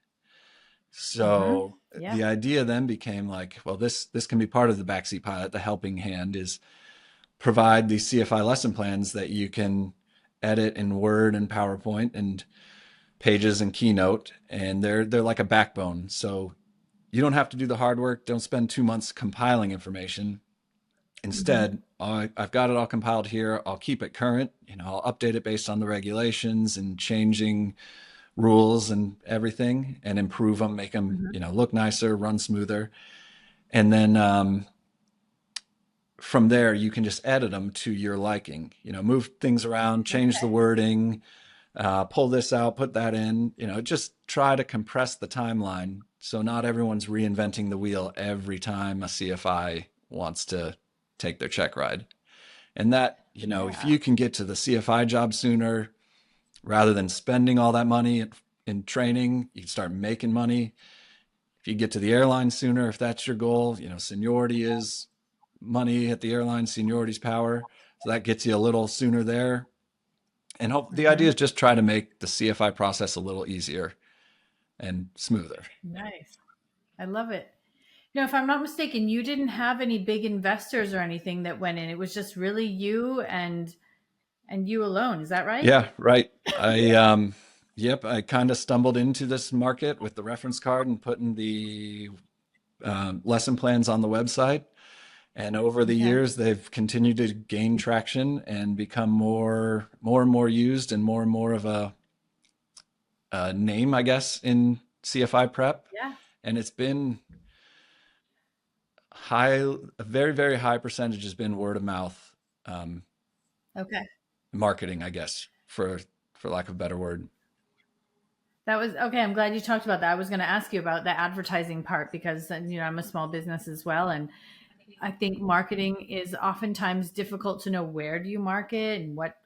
S2: So
S1: Yeah.
S2: the idea then became like, well, this can be part of the Backseat Pilot. The helping hand is provide these CFI lesson plans that you can edit in Word and PowerPoint and Pages and Keynote, and they're like a backbone. So you don't have to do the hard work. Don't spend 2 months compiling information.
S1: Mhm.
S2: Instead, I've got it all compiled here. I'll keep it current. I'll update it based on the regulations and changing rules and everything, and improve them, make them,
S1: Mhm.
S2: look nicer, run smoother. And then from there, you can just edit them to your liking. Move things around, change the
S1: Okay.
S2: wording, pull this out, put that in. Just try to compress the timeline so not everyone's reinventing the wheel every time a CFI wants to take their check ride. And that, if
S1: Yeah.
S2: you can get to the CFI job sooner rather than spending all that money in training, you can start making money. If you get to the airline sooner, if that's your goal, seniority is money at the airline, seniority's power. So that gets you a little sooner there. And the idea
S1: Mhm.
S2: is just try to make the CFI process a little easier and smoother.
S1: Nice. I love it. If I'm not mistaken, you didn't have any big investors or anything that went in. It was just really you And you alone, is that right?
S2: Yeah, right. Yep, I kind of stumbled into this market with the reference card and putting the lesson plans on the website. And over the
S1: Okay.
S2: years, they've continued to gain traction and become more and more used and more of a name, I guess, in CFI prep.
S1: Yeah.
S2: And it's been a very, very high percentage has been word of mouth um,
S1: Okay.
S2: marketing, I guess, for lack of a better word.
S1: That was okay. I'm glad you talked about that. I was going to ask you about the advertising part because I'm a small business as well, and I think marketing is oftentimes difficult to know where do you market and what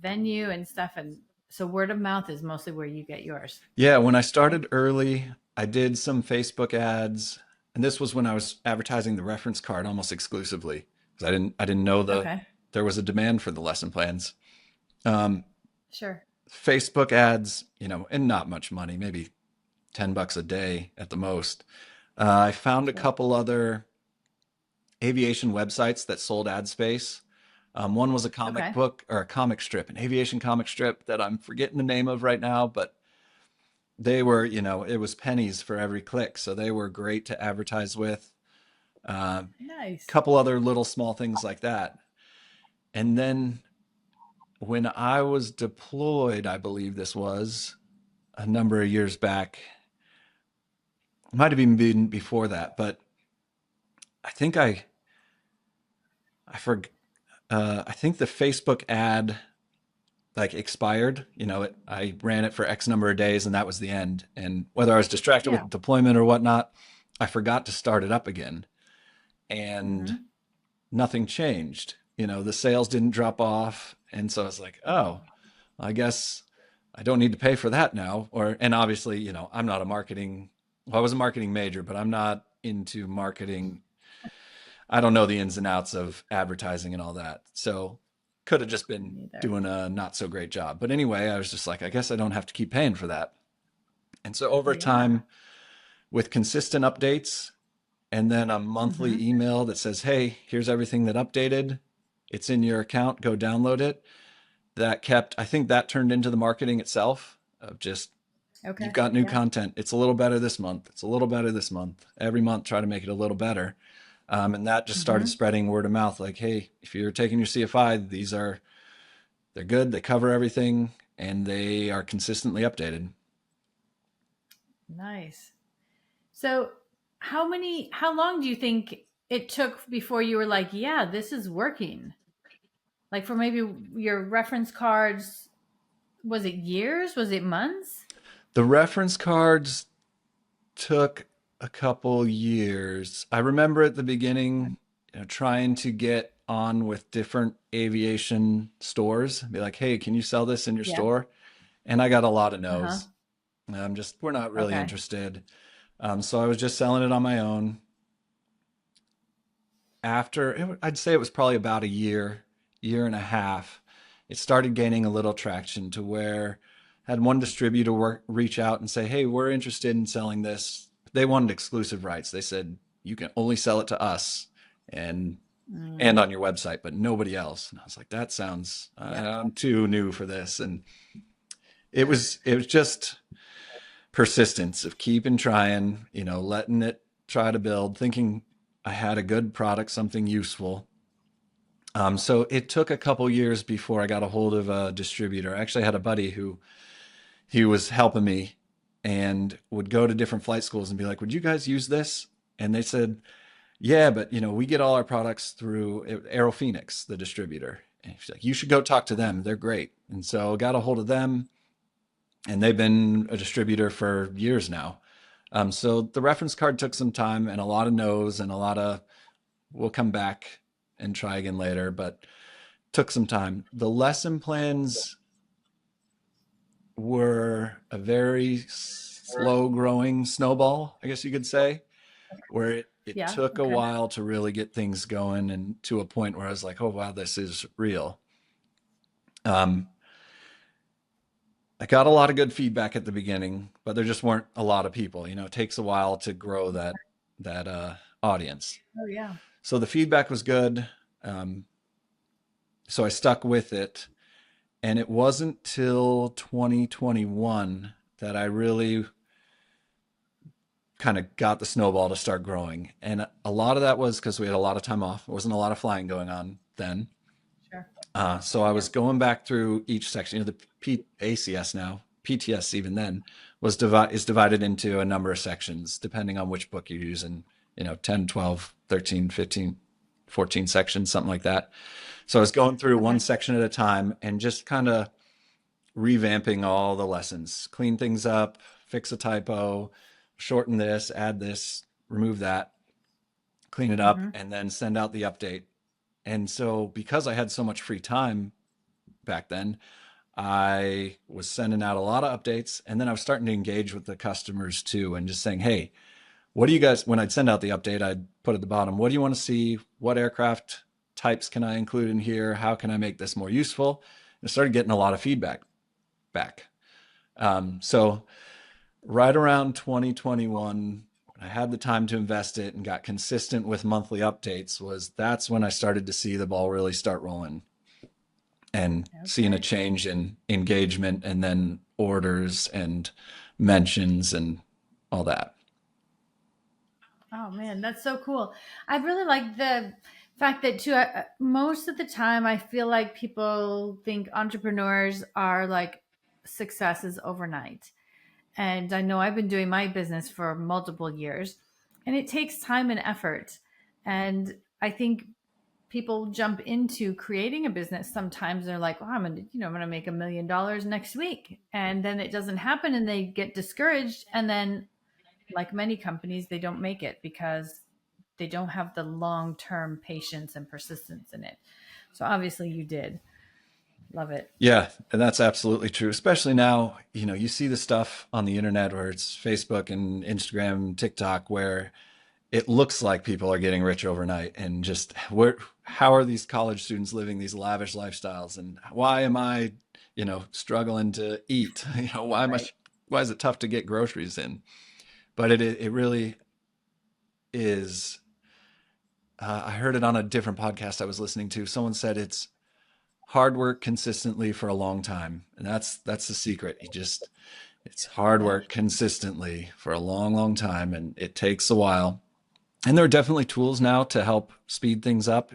S1: venue and stuff. And so word of mouth is mostly where you get yours.
S2: Yeah, when I started early, I did some Facebook ads, and this was when I was advertising the reference card almost exclusively because I didn't know
S1: Okay.
S2: there was a demand for the lesson plans. Um,
S1: Sure.
S2: Facebook ads, and not much money, maybe $10 a day at the most. I found a
S1: Sure.
S2: couple other aviation websites that sold ad space. One was a comic
S1: Okay.
S2: book or a comic strip, an aviation comic strip that I'm forgetting the name of right now, but they were, it was pennies for every click. So they were great to advertise with. A
S1: Nice.
S2: couple other little small things like that. And then when I was deployed, I believe this was a number of years back, it might have even been before that, but I think I forgot. I think the Facebook ad like expired. I ran it for X number of days and that was the end. And whether I was distracted
S1: Yeah.
S2: with deployment or whatnot, I forgot to start it up again, and
S1: Hmm.
S2: nothing changed. The sales didn't drop off, and so I was like, oh, I guess I don't need to pay for that now. And obviously, I'm not a marketing. Well, I was a marketing major, but I'm not into marketing. I don't know the ins and outs of advertising and all that. So could have just been
S1: Neither.
S2: doing a not so great job. But anyway, I was just like, I guess I don't have to keep paying for that. And so over
S1: Yeah.
S2: time, with consistent updates and then a monthly
S1: Hmm.
S2: email that says, hey, here's everything that updated. It's in your account. Go download it. I think that turned into the marketing itself of just, you've
S1: Okay.
S2: got new
S1: Yeah.
S2: content. It's a little better this month. It's a little better this month. Every month, try to make it a little better. And that just started
S1: Hmm.
S2: spreading word of mouth. Like, hey, if you're taking your CFI, they're good. They cover everything and they are consistently updated.
S1: Nice. So how long do you think it took before you were like, yeah, this is working? Like for maybe your reference cards, was it years? Was it months?
S2: The reference cards took a couple years. I remember at the beginning, trying to get on with different aviation stores, be like, hey, can you sell this in your
S1: Yeah.
S2: store? And I got a lot of
S1: Uh-huh.
S2: no's. We're not really
S1: Okay.
S2: interested. So I was just selling it on my own. I'd say it was probably about a year and a half, it started gaining a little traction to where I had one distributor reach out and say, hey, we're interested in selling this. They wanted exclusive rights. They said, you can only sell it to us and
S1: Mm,
S2: and on your website, but nobody else. And I was like, that sounds,
S1: yeah.
S2: I'm too new for this. And
S1: Sure.
S2: it was just persistence of keeping trying, letting it try to build, thinking I had a good product, something useful. So it took a couple years before I got a hold of a distributor. I actually had a buddy who he was helping me and would go to different flight schools and be like, would you guys use this? And they said, yeah, but we get all our products through Aero Phoenix, the distributor. And she's like, you should go talk to them. They're great. And so I got a hold of them, and they've been a distributor for years now. So the reference card took some time and a lot of no's and a lot of we'll come back and try again later, but took some time. The lesson plans were a very slow growing snowball, I guess you could say, where it
S1: Yeah.
S2: took a
S1: Okay.
S2: while to really get things going and to a point where I was like, oh, wow, this is real. Um, I got a lot of good feedback at the beginning, but there just weren't a lot of people. It takes a while to grow that audience.
S1: Oh yeah.
S2: So the feedback was good. Um, so I stuck with it. And it wasn't till 2021 that I really kind of got the snowball to start growing. And a lot of that was because we had a lot of time off. There wasn't a lot of flying going on then.
S1: Sure.
S2: So I was
S1: Yep.
S2: going back through each section. The ACS now, PTS even then, is divided into a number of sections depending on which book you're using, 10, 12, 13, 15, 14 sections, something like that. So I was going through one
S1: Okay.
S2: section at a time and just kind of revamping all the lessons, clean things up, fix a typo, shorten this, add this, remove that, clean it up,
S1: Mm-hmm.
S2: and then send out the update. And so because I had so much free time back then, I was sending out a lot of updates, and then I was starting to engage with the customers too and just saying, hey, what do you guys, when I'd send out the update, I'd put at the bottom, what do you want to see? What aircraft types can I include in here? How can I make this more useful? And I started getting a lot of feedback back. So right around 2021, I had the time to invest it and got consistent with monthly updates. That's when I started to see the ball really start rolling and seeing a
S1: Okay.
S2: change in engagement and then orders and mentions and all that.
S1: Oh man, that's so cool. I really like the fact that too. Most of the time, I feel like people think entrepreneurs are like successes overnight. And I know I've been doing my business for multiple years, and it takes time and effort. And I think people jump into creating a business sometimes they're like, "Oh, I'm gonna make $1 million next week," and then it doesn't happen, and they get discouraged, and then like many companies, they don't make it because they don't have the long term patience and persistence in it. So obviously, you did. Love it.
S2: Yeah, and that's absolutely true. Especially now, you see the stuff on the internet where it's Facebook and Instagram, TikTok, where it looks like people are getting rich overnight and just how are these college students living these lavish lifestyles and why am I, struggling to eat?
S1: Right.
S2: Why is it tough to get groceries in? But it really is. I heard it on a different podcast I was listening to. Someone said it's hard work consistently for a long time, and that's the secret. It's hard
S1: Yeah.
S2: work consistently for a long, long time, and it takes a while. And there are definitely tools now to help speed things up,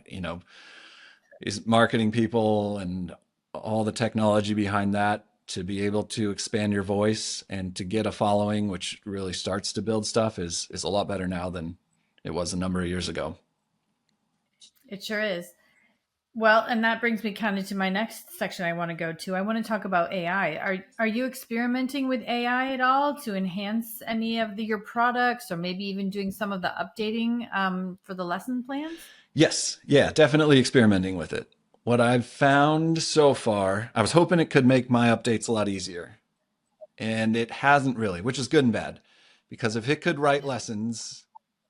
S2: is marketing people and all the technology behind that to be able to expand your voice and to get a following, which really starts to build stuff is a lot better now than it was a number of years ago.
S1: It sure is. Well, and that brings me kind of to my next section I want to go to. I want to talk about AI. Are you experimenting with AI at all to enhance any of your products, or maybe even doing some of the updating for the lesson plans?
S2: Yes, yeah, definitely experimenting with it. What I've found so far, I was hoping it could make my updates a lot easier, and it hasn't really, which is good and bad. Because if it could write lessons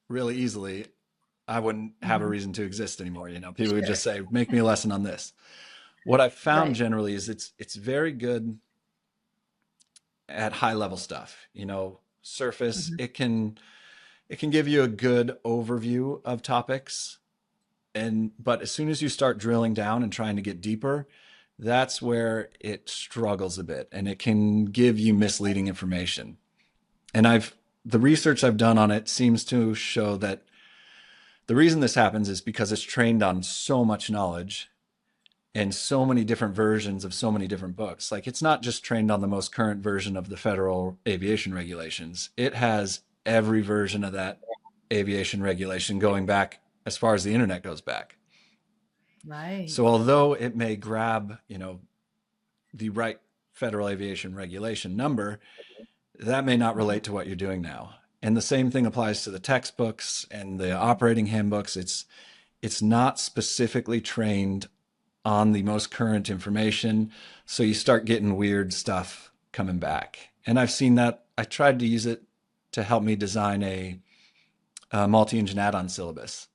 S2: really easily, I wouldn't have a
S1: Hmm.
S2: reason to exist anymore. People would
S1: Sure.
S2: just say, "Make me a lesson on this." What I've found
S1: Right.
S2: generally is it's very good at high level stuff. Surface.
S1: Hmm.
S2: It can give you a good overview of topics, but as soon as you start drilling down and trying to get deeper, that's where it struggles a bit, and it can give you misleading information. And the research I've done on it seems to show that the reason this happens is because it's trained on so much knowledge and so many different versions of so many different books. Like it's not just trained on the most current version of the federal aviation regulations. It has every version of that aviation regulation going back as far as the internet goes back.
S1: Right.
S2: So although it may grab, the right federal aviation regulation number, that may not relate to what you're doing now. And the same thing applies to the textbooks and the operating handbooks. It's not specifically trained on the most current information. So you start getting weird stuff coming back. And I've seen that. I tried to use it to help me design a multi-engine add-on syllabus.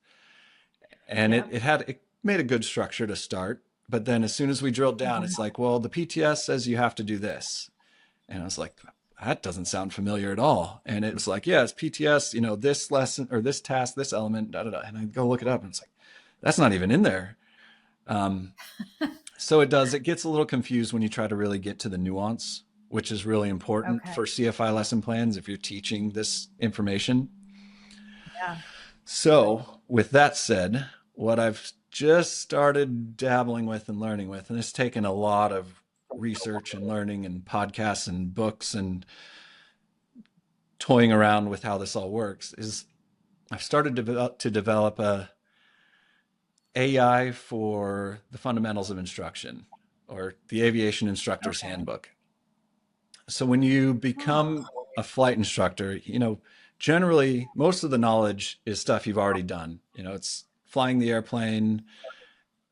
S2: And
S1: Yeah.
S2: it made a good structure to start. But then as soon as we drilled down, it's
S1: Hmm.
S2: like, well, the PTS says you have to do this. And I was like, that doesn't sound familiar at all. And it was like, yeah, it's PTS, this lesson or this task, this element, da da da. And I go look it up and it's like, that's not even in there. Um, So it does. It gets a little confused when you try to really get to the nuance, which is really important
S1: Okay.
S2: for CFI lesson plans if you're teaching this information.
S1: Yeah.
S2: So, with that said, what I've just started dabbling with and learning with, and it's taken a lot of research and learning and podcasts and books and toying around with how this all works, is I've started to develop a AI for the fundamentals of instruction, or the Aviation Instructor's
S1: Okay.
S2: Handbook. So when you
S1: Oh,
S2: become a flight instructor, generally most of the knowledge is stuff you've already done. It's flying the airplane,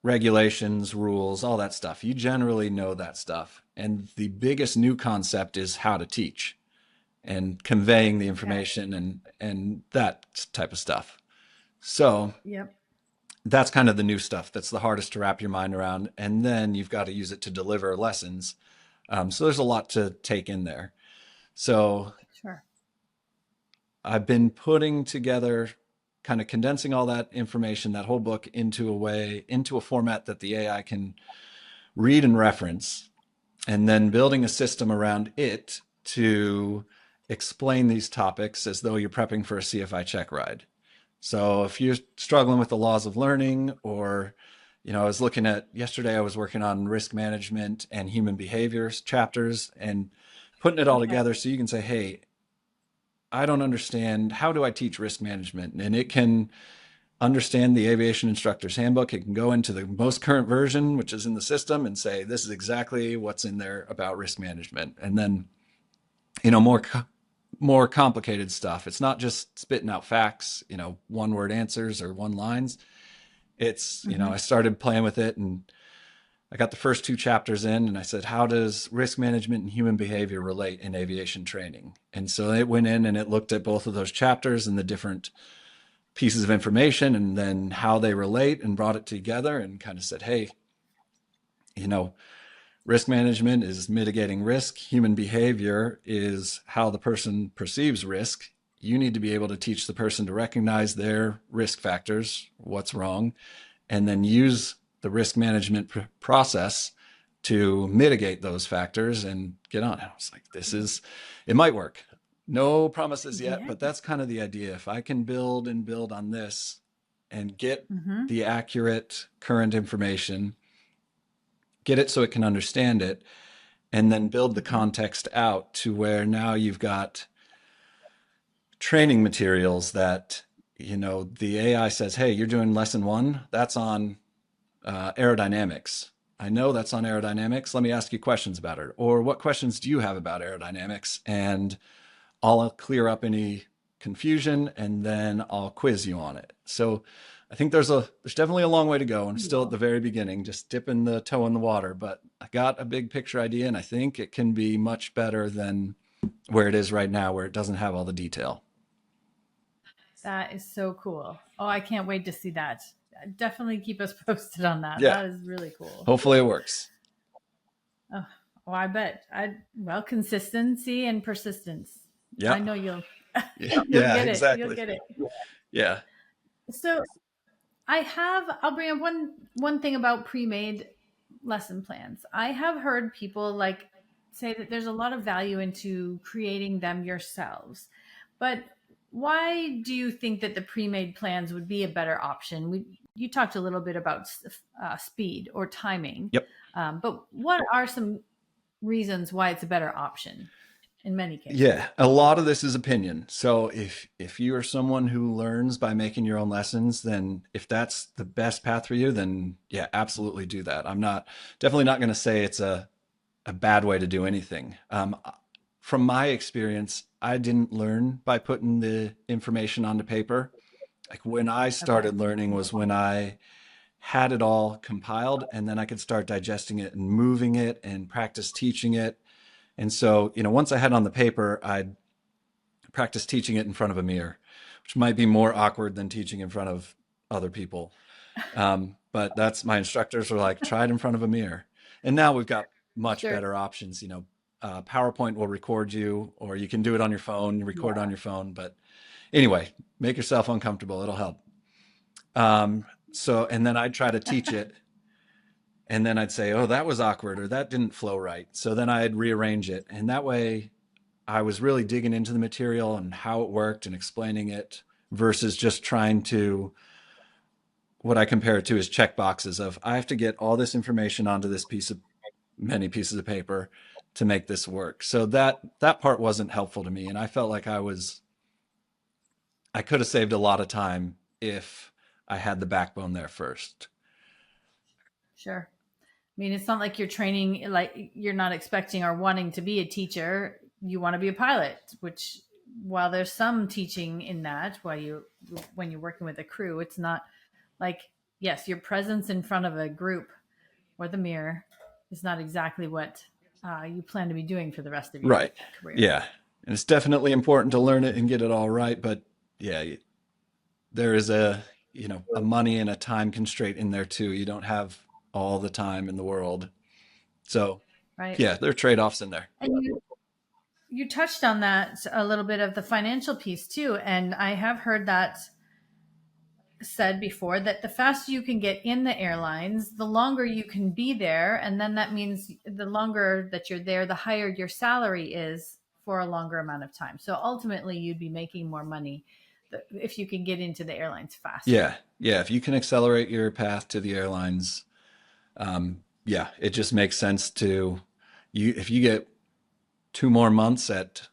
S2: regulations, rules, all that stuff. You generally know that stuff. And the biggest new concept is how to teach and conveying the
S1: okay.
S2: information and that type of stuff. So
S1: Yep.
S2: that's kind of the new stuff that's the hardest to wrap your mind around. And then you've got to use it to deliver lessons. So there's a lot to take in there. So
S1: Sure.
S2: I've been putting together, kind of condensing all that information, that whole book into a format that the AI can read and reference, and then building a system around it to explain these topics as though you're prepping for a CFI check ride. So if you're struggling with the laws of learning, or, I was looking at yesterday, I was working on risk management and human behaviors chapters and putting it all
S1: Okay.
S2: together so you can say, hey, I don't understand. How do I teach risk management? And it can understand the aviation instructor's handbook. It can go into the most current version, which is in the system, and say, this is exactly what's in there about risk management. And then, more complicated stuff. It's not just spitting out facts, one word answers or one lines. It's,
S1: Hmm.
S2: I started playing with it, and I got the first two chapters in, and I said, how does risk management and human behavior relate in aviation training? And so it went in and it looked at both of those chapters and the different pieces of information and then how they relate, and brought it together and kind of said, hey, you know, risk management is mitigating risk. Human behavior is how the person perceives risk. You need to be able to teach the person to recognize their risk factors, what's wrong, and then use the risk management process to mitigate those factors and get on. I was like, it might work. No promises yet,
S1: Yeah.
S2: but that's kind of the idea. If I can build and build on this and get
S1: Hmm.
S2: the accurate current information, get it so it can understand it, and then build the
S1: Hmm.
S2: context out to where now you've got training materials that, the AI says, hey, you're doing lesson one, that's on aerodynamics. I know that's on aerodynamics. Let me ask you questions about it. Or what questions do you have about aerodynamics? And I'll clear up any confusion, and then I'll quiz you on it. So I think there's definitely a long way to go. I'm still at
S1: Cool.
S2: the very beginning, just dipping the toe in the water, but I got a big picture idea, and I think it can be much better than where it is right now, where it doesn't have all the detail.
S1: That is so cool. Oh, I can't wait to see that. Definitely keep us posted on that.
S2: Yeah,
S1: That is really cool.
S2: hopefully it works.
S1: Oh, oh I bet. Consistency and persistence. I
S2: Yeah.
S1: know you'll you'll
S2: Yeah,
S1: get it. You'll
S2: exactly.
S1: get it.
S2: Yeah.
S1: So I'll bring up one thing about pre-made lesson plans. I have heard people like say that there's a lot of value into creating them yourselves. But why do you think that the pre-made plans would be a better option? You talked a little bit about speed or timing,
S2: Yep.
S1: but what are some reasons why it's a better option in many cases?
S2: Yeah, a lot of this is opinion. So if you are someone who learns by making your own lessons, then if that's the best path for you, then yeah, absolutely do that. I'm not definitely not going to say it's a bad way to do anything. From my experience, I didn't learn by putting the information onto paper. Like when I
S1: Okay.
S2: started learning was when I had it all compiled, and then I could start digesting it and moving it and practice teaching it. And so, once I had it on the paper, I'd practice teaching it in front of a mirror, which might be more awkward than teaching in front of other people. But that's my instructors were like, try it in front of a mirror. And now we've got much
S1: Sure.
S2: better options. PowerPoint will record you, or you can do it on your phone, record it on
S1: Yeah.
S2: your phone. But anyway, make yourself uncomfortable. It'll help. And then I'd try to teach it. And then I'd say, oh, that was awkward, or that didn't flow right. So then I'd rearrange it. And that way I was really digging into the material and how it worked and explaining it versus just trying to, what I compare it to is check boxes of, I have to get all this information onto this many pieces of paper to make this work. So that part wasn't helpful to me. And I felt like I could have saved a lot of time if I had the backbone there first.
S1: Sure. I mean, it's not like you're training, like you're not expecting or wanting to be a teacher. You want to be a pilot, which while there's some teaching in that, when you're working with a crew, it's not like, yes, your presence in front of a group or the mirror is not exactly what you plan to be doing for the rest of your
S2: Right.
S1: career.
S2: Yeah. And it's definitely important to learn it and get it all right. But yeah, there is a money and a time constraint in there too. You don't have all the time in the world. So
S1: Right.
S2: yeah, there are trade-offs in there.
S1: And you touched on that a little bit of the financial piece too. And I have heard that said before that the faster you can get in the airlines, the longer you can be there. And then that means the longer that you're there, the higher your salary is for a longer amount of time. So ultimately, you'd be making more money if you can get into the airlines faster.
S2: Yeah. Yeah. If you can accelerate your path to the airlines, yeah, it just makes sense to if you get 2 more months at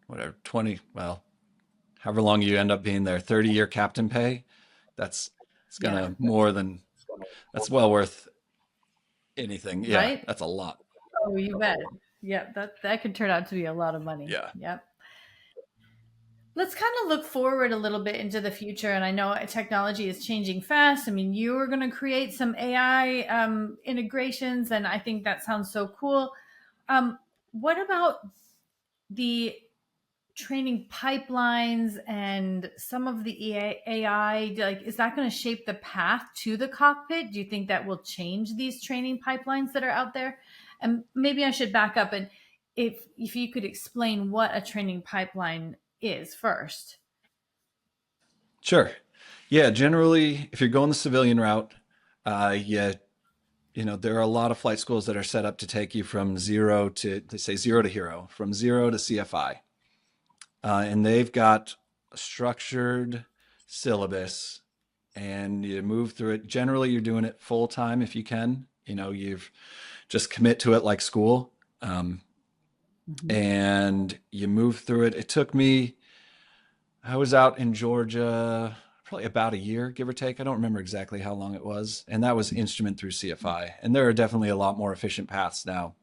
S2: whatever, 20, well, however long you end up being there, 30-year captain pay, it's
S1: Yeah.
S2: gonna that's well worth anything. Yeah,
S1: Right?
S2: that's a lot.
S1: Oh, you bet. Yeah, that could turn out to be a lot of money.
S2: Yeah.
S1: Yep. Let's kind of look forward a little bit into the future. And I know technology is changing fast. I mean, you are going to create some AI integrations, and I think that sounds so cool. What about the training pipelines and some of the AI? Like, is that going to shape the path to the cockpit? Do you think that will change these training pipelines that are out there? And maybe I should back up, and if you could explain what a training pipeline is first.
S2: Sure. Yeah, generally, if you're going the civilian route, yeah, there are a lot of flight schools that are set up to take you from they say zero to hero, from zero to CFI. And they've got a structured syllabus and you move through it. Generally, you're doing it full time if you can. You've just commit to it like school. And you move through it. It took me, I was out in Georgia probably about a year, give or take. I don't remember exactly how long it was. And that was instrument through CFI. And there are definitely a lot more efficient paths now.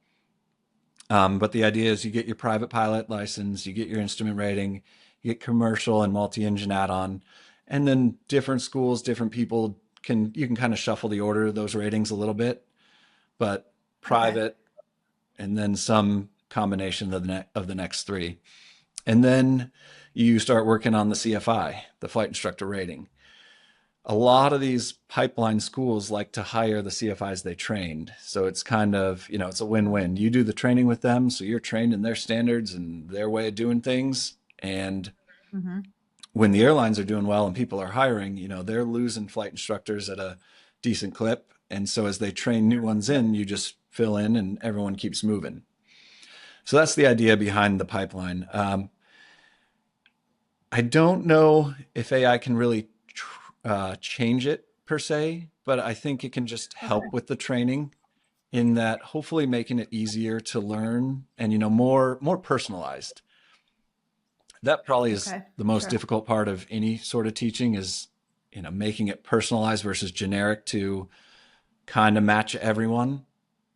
S2: But the idea is you get your private pilot license, you get your instrument rating, you get commercial and multi-engine add-on, and then different schools, different people you can kind of shuffle the order of those ratings a little bit, but private, and then some combination of the next three. And then you start working on the CFI, the flight instructor rating. A lot of these pipeline schools like to hire the CFIs they trained. So it's kind of, it's a win-win. You do the training with them, so you're trained in their standards and their way of doing things. And when the airlines are doing well and people are hiring, they're losing flight instructors at a decent clip. And so as they train new ones in, you just fill in and everyone keeps moving. So that's the idea behind the pipeline. I don't know if AI can really change it per se, but I think it can just help with the training in that hopefully making it easier to learn and more personalized. That probably is the most difficult part of any sort of teaching is making it personalized versus generic to kind of match everyone.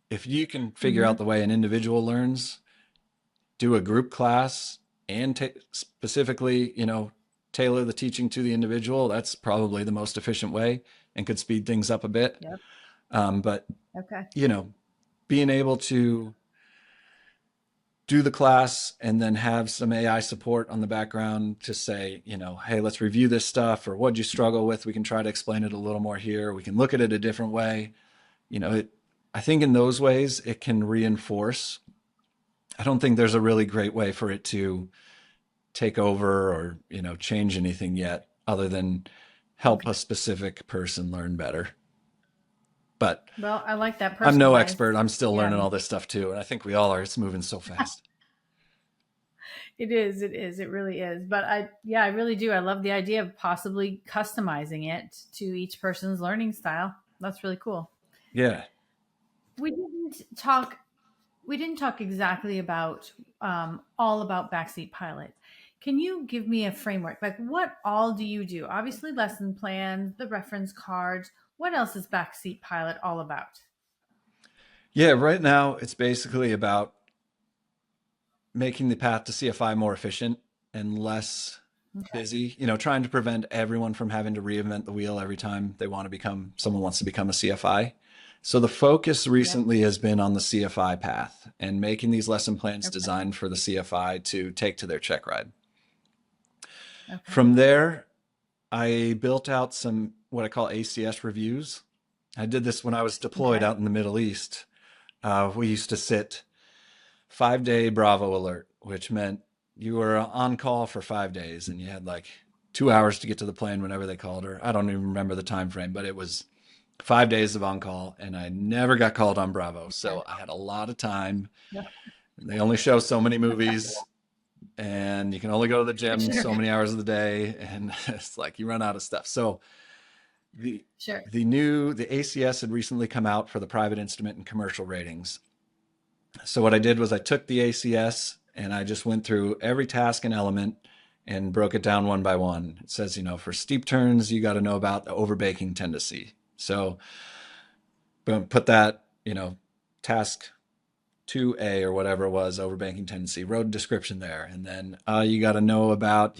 S2: If you can figure out the way an individual learns, do a group class and specifically tailor the teaching to the individual, that's probably the most efficient way and could speed things up a bit. But being able to do the class and then have some AI support on the background to say, hey, let's review this stuff, or what'd you struggle with? We can try to explain it a little more here. We can look at it a different way. I think in those ways it can reinforce. I don't think there's a really great way for it to take over or, change anything yet other than help a specific person learn better. But
S1: Well, I like that
S2: I'm no
S1: personalized.
S2: expert. I'm still
S1: Yeah,
S2: learning all this stuff too. And I think we all are. It's moving so fast.
S1: it is. It is. It really is. But I really do. I love the idea of possibly customizing it to each person's learning style. That's really cool.
S2: Yeah.
S1: We didn't talk. We didn't talk exactly about all about Backseat Pilot. Can you give me a framework? Like, what all do you do? Obviously, lesson plans, the reference cards. What else is Backseat Pilot all about?
S2: Yeah. Right now, it's basically about making the path to CFI more efficient and less
S1: Okay.
S2: busy, trying to prevent everyone from having to reinvent the wheel every time someone wants to become a CFI. So the focus
S1: Yep.
S2: recently has been on the CFI path and making these lesson plans
S1: Okay.
S2: designed for the CFI to take to their check ride.
S1: Okay.
S2: From there, I built out some what I call ACS reviews. I did this when I was deployed
S1: Okay.
S2: out in the Middle East. We used to sit 5-day Bravo alert, which meant you were on call for 5 days and you had like 2 hours to get to the plane whenever they called her. I don't even remember the time frame, but it was 5 days of on call and I never got called on Bravo.
S1: Okay.
S2: So I had a lot of time.
S1: Yeah.
S2: They only show so many movies and you can only go to the gym
S1: Sure.
S2: so many hours of the day. And it's like you run out of stuff. So the
S1: Sure.
S2: the ACS had recently come out for the private instrument and commercial ratings. So what I did was I took the ACS and I just went through every task and element and broke it down one by one. It says, for steep turns, you got to know about the overbaking tendency. So boom, put that, task 2A or whatever it was, overbanking tendency, road description there. And then you got to know about,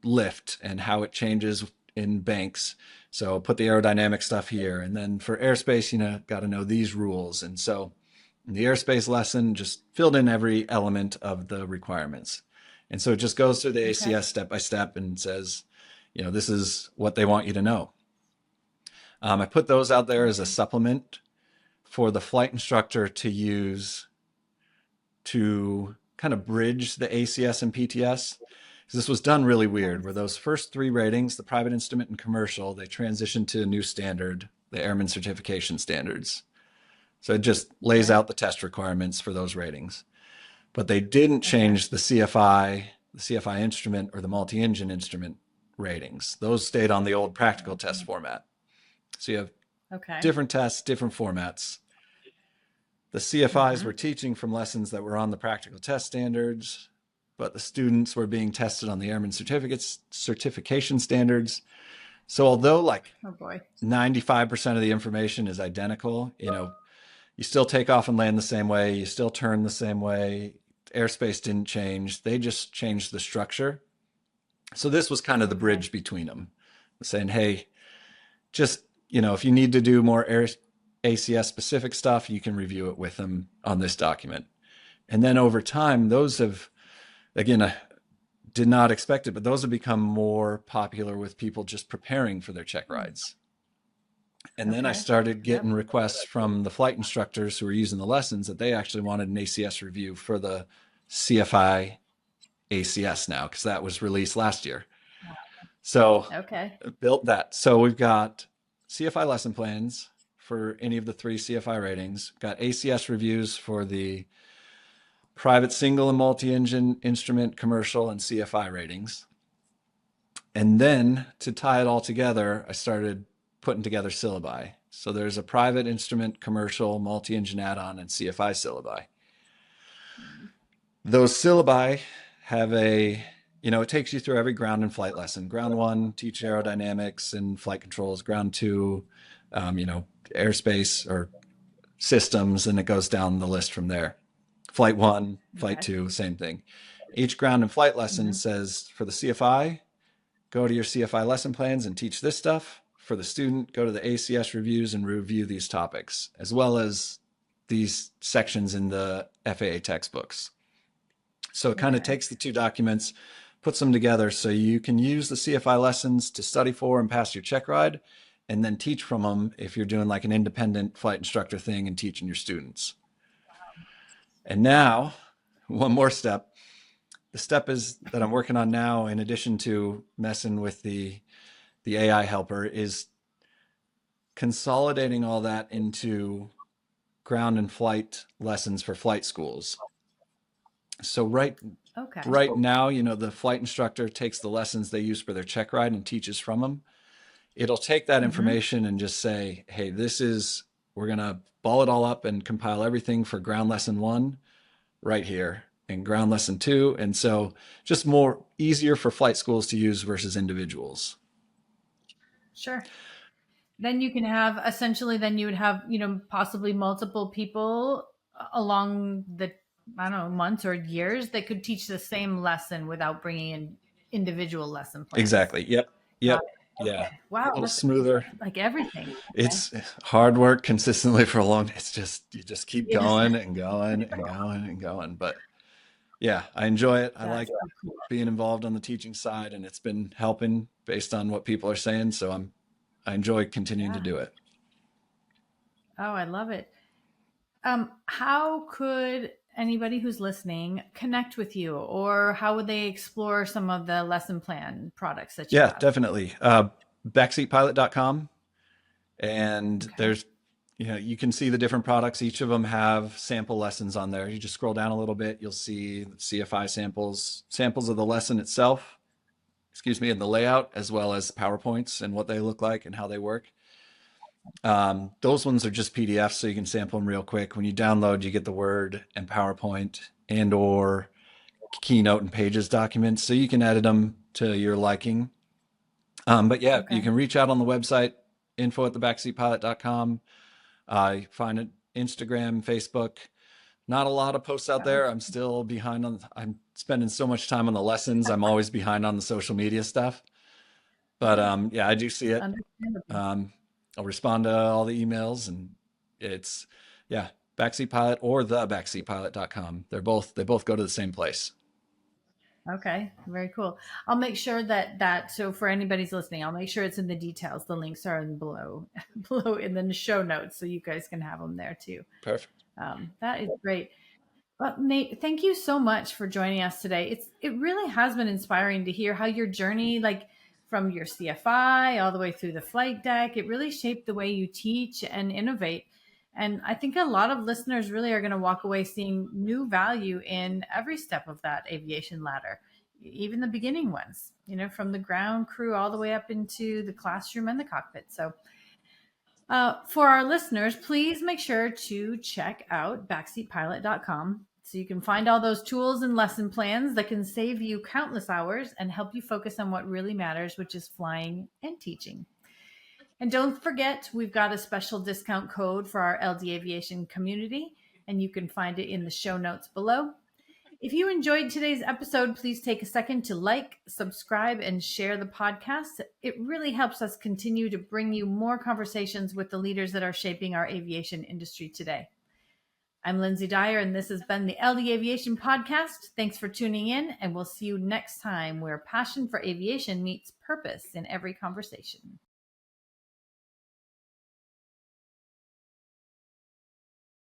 S2: lift and how it changes in banks. So put the aerodynamic stuff here. And then for airspace, got to know these rules. And so the airspace lesson just filled in every element of the requirements. And so it just goes through the
S1: Okay.
S2: ACS step by step and says, this is what they want you to know. I put those out there as a
S1: Okay.
S2: supplement for the flight instructor to use to kind of bridge the ACS and PTS. This was done really weird, where
S1: Nice.
S2: those first three ratings, the private instrument and commercial, they transitioned to a new standard, the Airman Certification Standards. So it just lays
S1: Okay.
S2: out the test requirements for those ratings. But they didn't
S1: Okay.
S2: change the CFI instrument or the multi-engine instrument ratings. Those stayed on the old practical test format. So you have
S1: Okay.
S2: different tests, different formats. The CFIs
S1: Mm-hmm.
S2: were teaching from lessons that were on the practical test standards, but the students were being tested on the Airman certification standards. So although like
S1: Oh boy.
S2: 95% of the information is identical, you still take off and land the same way, you still turn the same way. Airspace didn't change. They just changed the structure. So this was kind of the
S1: Okay.
S2: bridge between them, saying, hey, just, if you need to do more ACS specific stuff, you can review it with them on this document. And then over time, those have, again, I did not expect it, but those have become more popular with people just preparing for their check rides. And then I
S1: Okay.
S2: started
S1: Yep.
S2: getting requests from the flight instructors who were using the lessons that they actually wanted an ACS review for the CFI ACS now, because that was released last year. So
S1: Okay.
S2: built that. So we've got CFI lesson plans for any of the three CFI ratings, got ACS reviews for the private single and multi-engine instrument, commercial, and CFI ratings. And then to tie it all together, I started putting together syllabi. So there's a private instrument, commercial, multi-engine add-on, and CFI syllabi. Those syllabi have it takes you through every ground and flight lesson. Ground one, teach aerodynamics and flight controls. Ground two, airspace or systems, and it goes down the list from there. Flight one, flight
S1: Okay.
S2: two, same thing. Each ground and flight lesson
S1: Mm-hmm.
S2: says for the CFI, go to your CFI lesson plans and teach this stuff. For the student, go to the ACS reviews and review these topics, as well as these sections in the FAA textbooks. So it kind of
S1: Okay.
S2: takes the two documents, puts them together so you can use the CFI lessons to study for and pass your check ride, and then teach from them if you're doing like an independent flight instructor thing and teaching your students. And now, one more step. The step is that I'm working on now, in addition to messing with the AI helper, is consolidating all that into ground and flight lessons for flight schools. So right now, the flight instructor takes the lessons they use for their check ride and teaches from them. It'll take that information and just say, hey, we're going to ball it all up and compile everything for ground lesson 1 right here and ground lesson 2. And so just more easier for flight schools to use versus individuals.
S1: Sure. Then you can have you would have, possibly multiple people along the, months or years that could teach the same lesson without bringing in individual lesson plans.
S2: Exactly. Yep. Okay. Yeah.
S1: Wow.
S2: A little smoother.
S1: Like everything. Okay.
S2: It's hard work consistently for a long, you just keep going and going and going and going. But yeah, I enjoy it. I like being involved on the teaching side, and it's been helping based on what people are saying. So I enjoy continuing to do it.
S1: Oh, I love it. How could anybody who's listening connect with you, or how would they explore some of the lesson plan products that you have?
S2: Yeah, definitely. Backseatpilot.com. And there's, you can see the different products. Each of them have sample lessons on there. You just scroll down a little bit, you'll see CFI samples of the lesson itself, and the layout, as well as PowerPoints and what they look like and how they work. Those ones are just PDFs, so you can sample them real quick. When you download, you get the Word and PowerPoint and or Keynote and Pages documents, so you can edit them to your liking. But yeah, you can reach out on the website, info@thebackseatpilot.com. I find it Instagram, Facebook. Not a lot of posts out there. I'm still behind I'm spending so much time on the lessons. I'm always behind on the social media stuff. But I do see it. I'll respond to all the emails, and it's Backseat Pilot or thebackseatpilot.com. They both go to the same place.
S1: Okay, very cool. I'll make sure that so for anybody's listening, I'll make sure it's in the details. The links are below in the show notes, so you guys can have them there too.
S2: Perfect.
S1: That is great. Well, Nate, thank you so much for joining us today. It really has been inspiring to hear how your journey, like from your CFI all the way through the flight deck, it really shaped the way you teach and innovate. And I think a lot of listeners really are going to walk away seeing new value in every step of that aviation ladder, even the beginning ones, from the ground crew all the way up into the classroom and the cockpit. So for our listeners, please make sure to check out backseatpilot.com so you can find all those tools and lesson plans that can save you countless hours and help you focus on what really matters, which is flying and teaching. And don't forget, we've got a special discount code for our LD Aviation community, and you can find it in the show notes below. If you enjoyed today's episode, please take a second to like, subscribe, and share the podcast. It really helps us continue to bring you more conversations with the leaders that are shaping our aviation industry today. I'm Lindsay Dyer, and this has been the LD Aviation Podcast. Thanks for tuning in, and we'll see you next time where passion for aviation meets purpose in every conversation.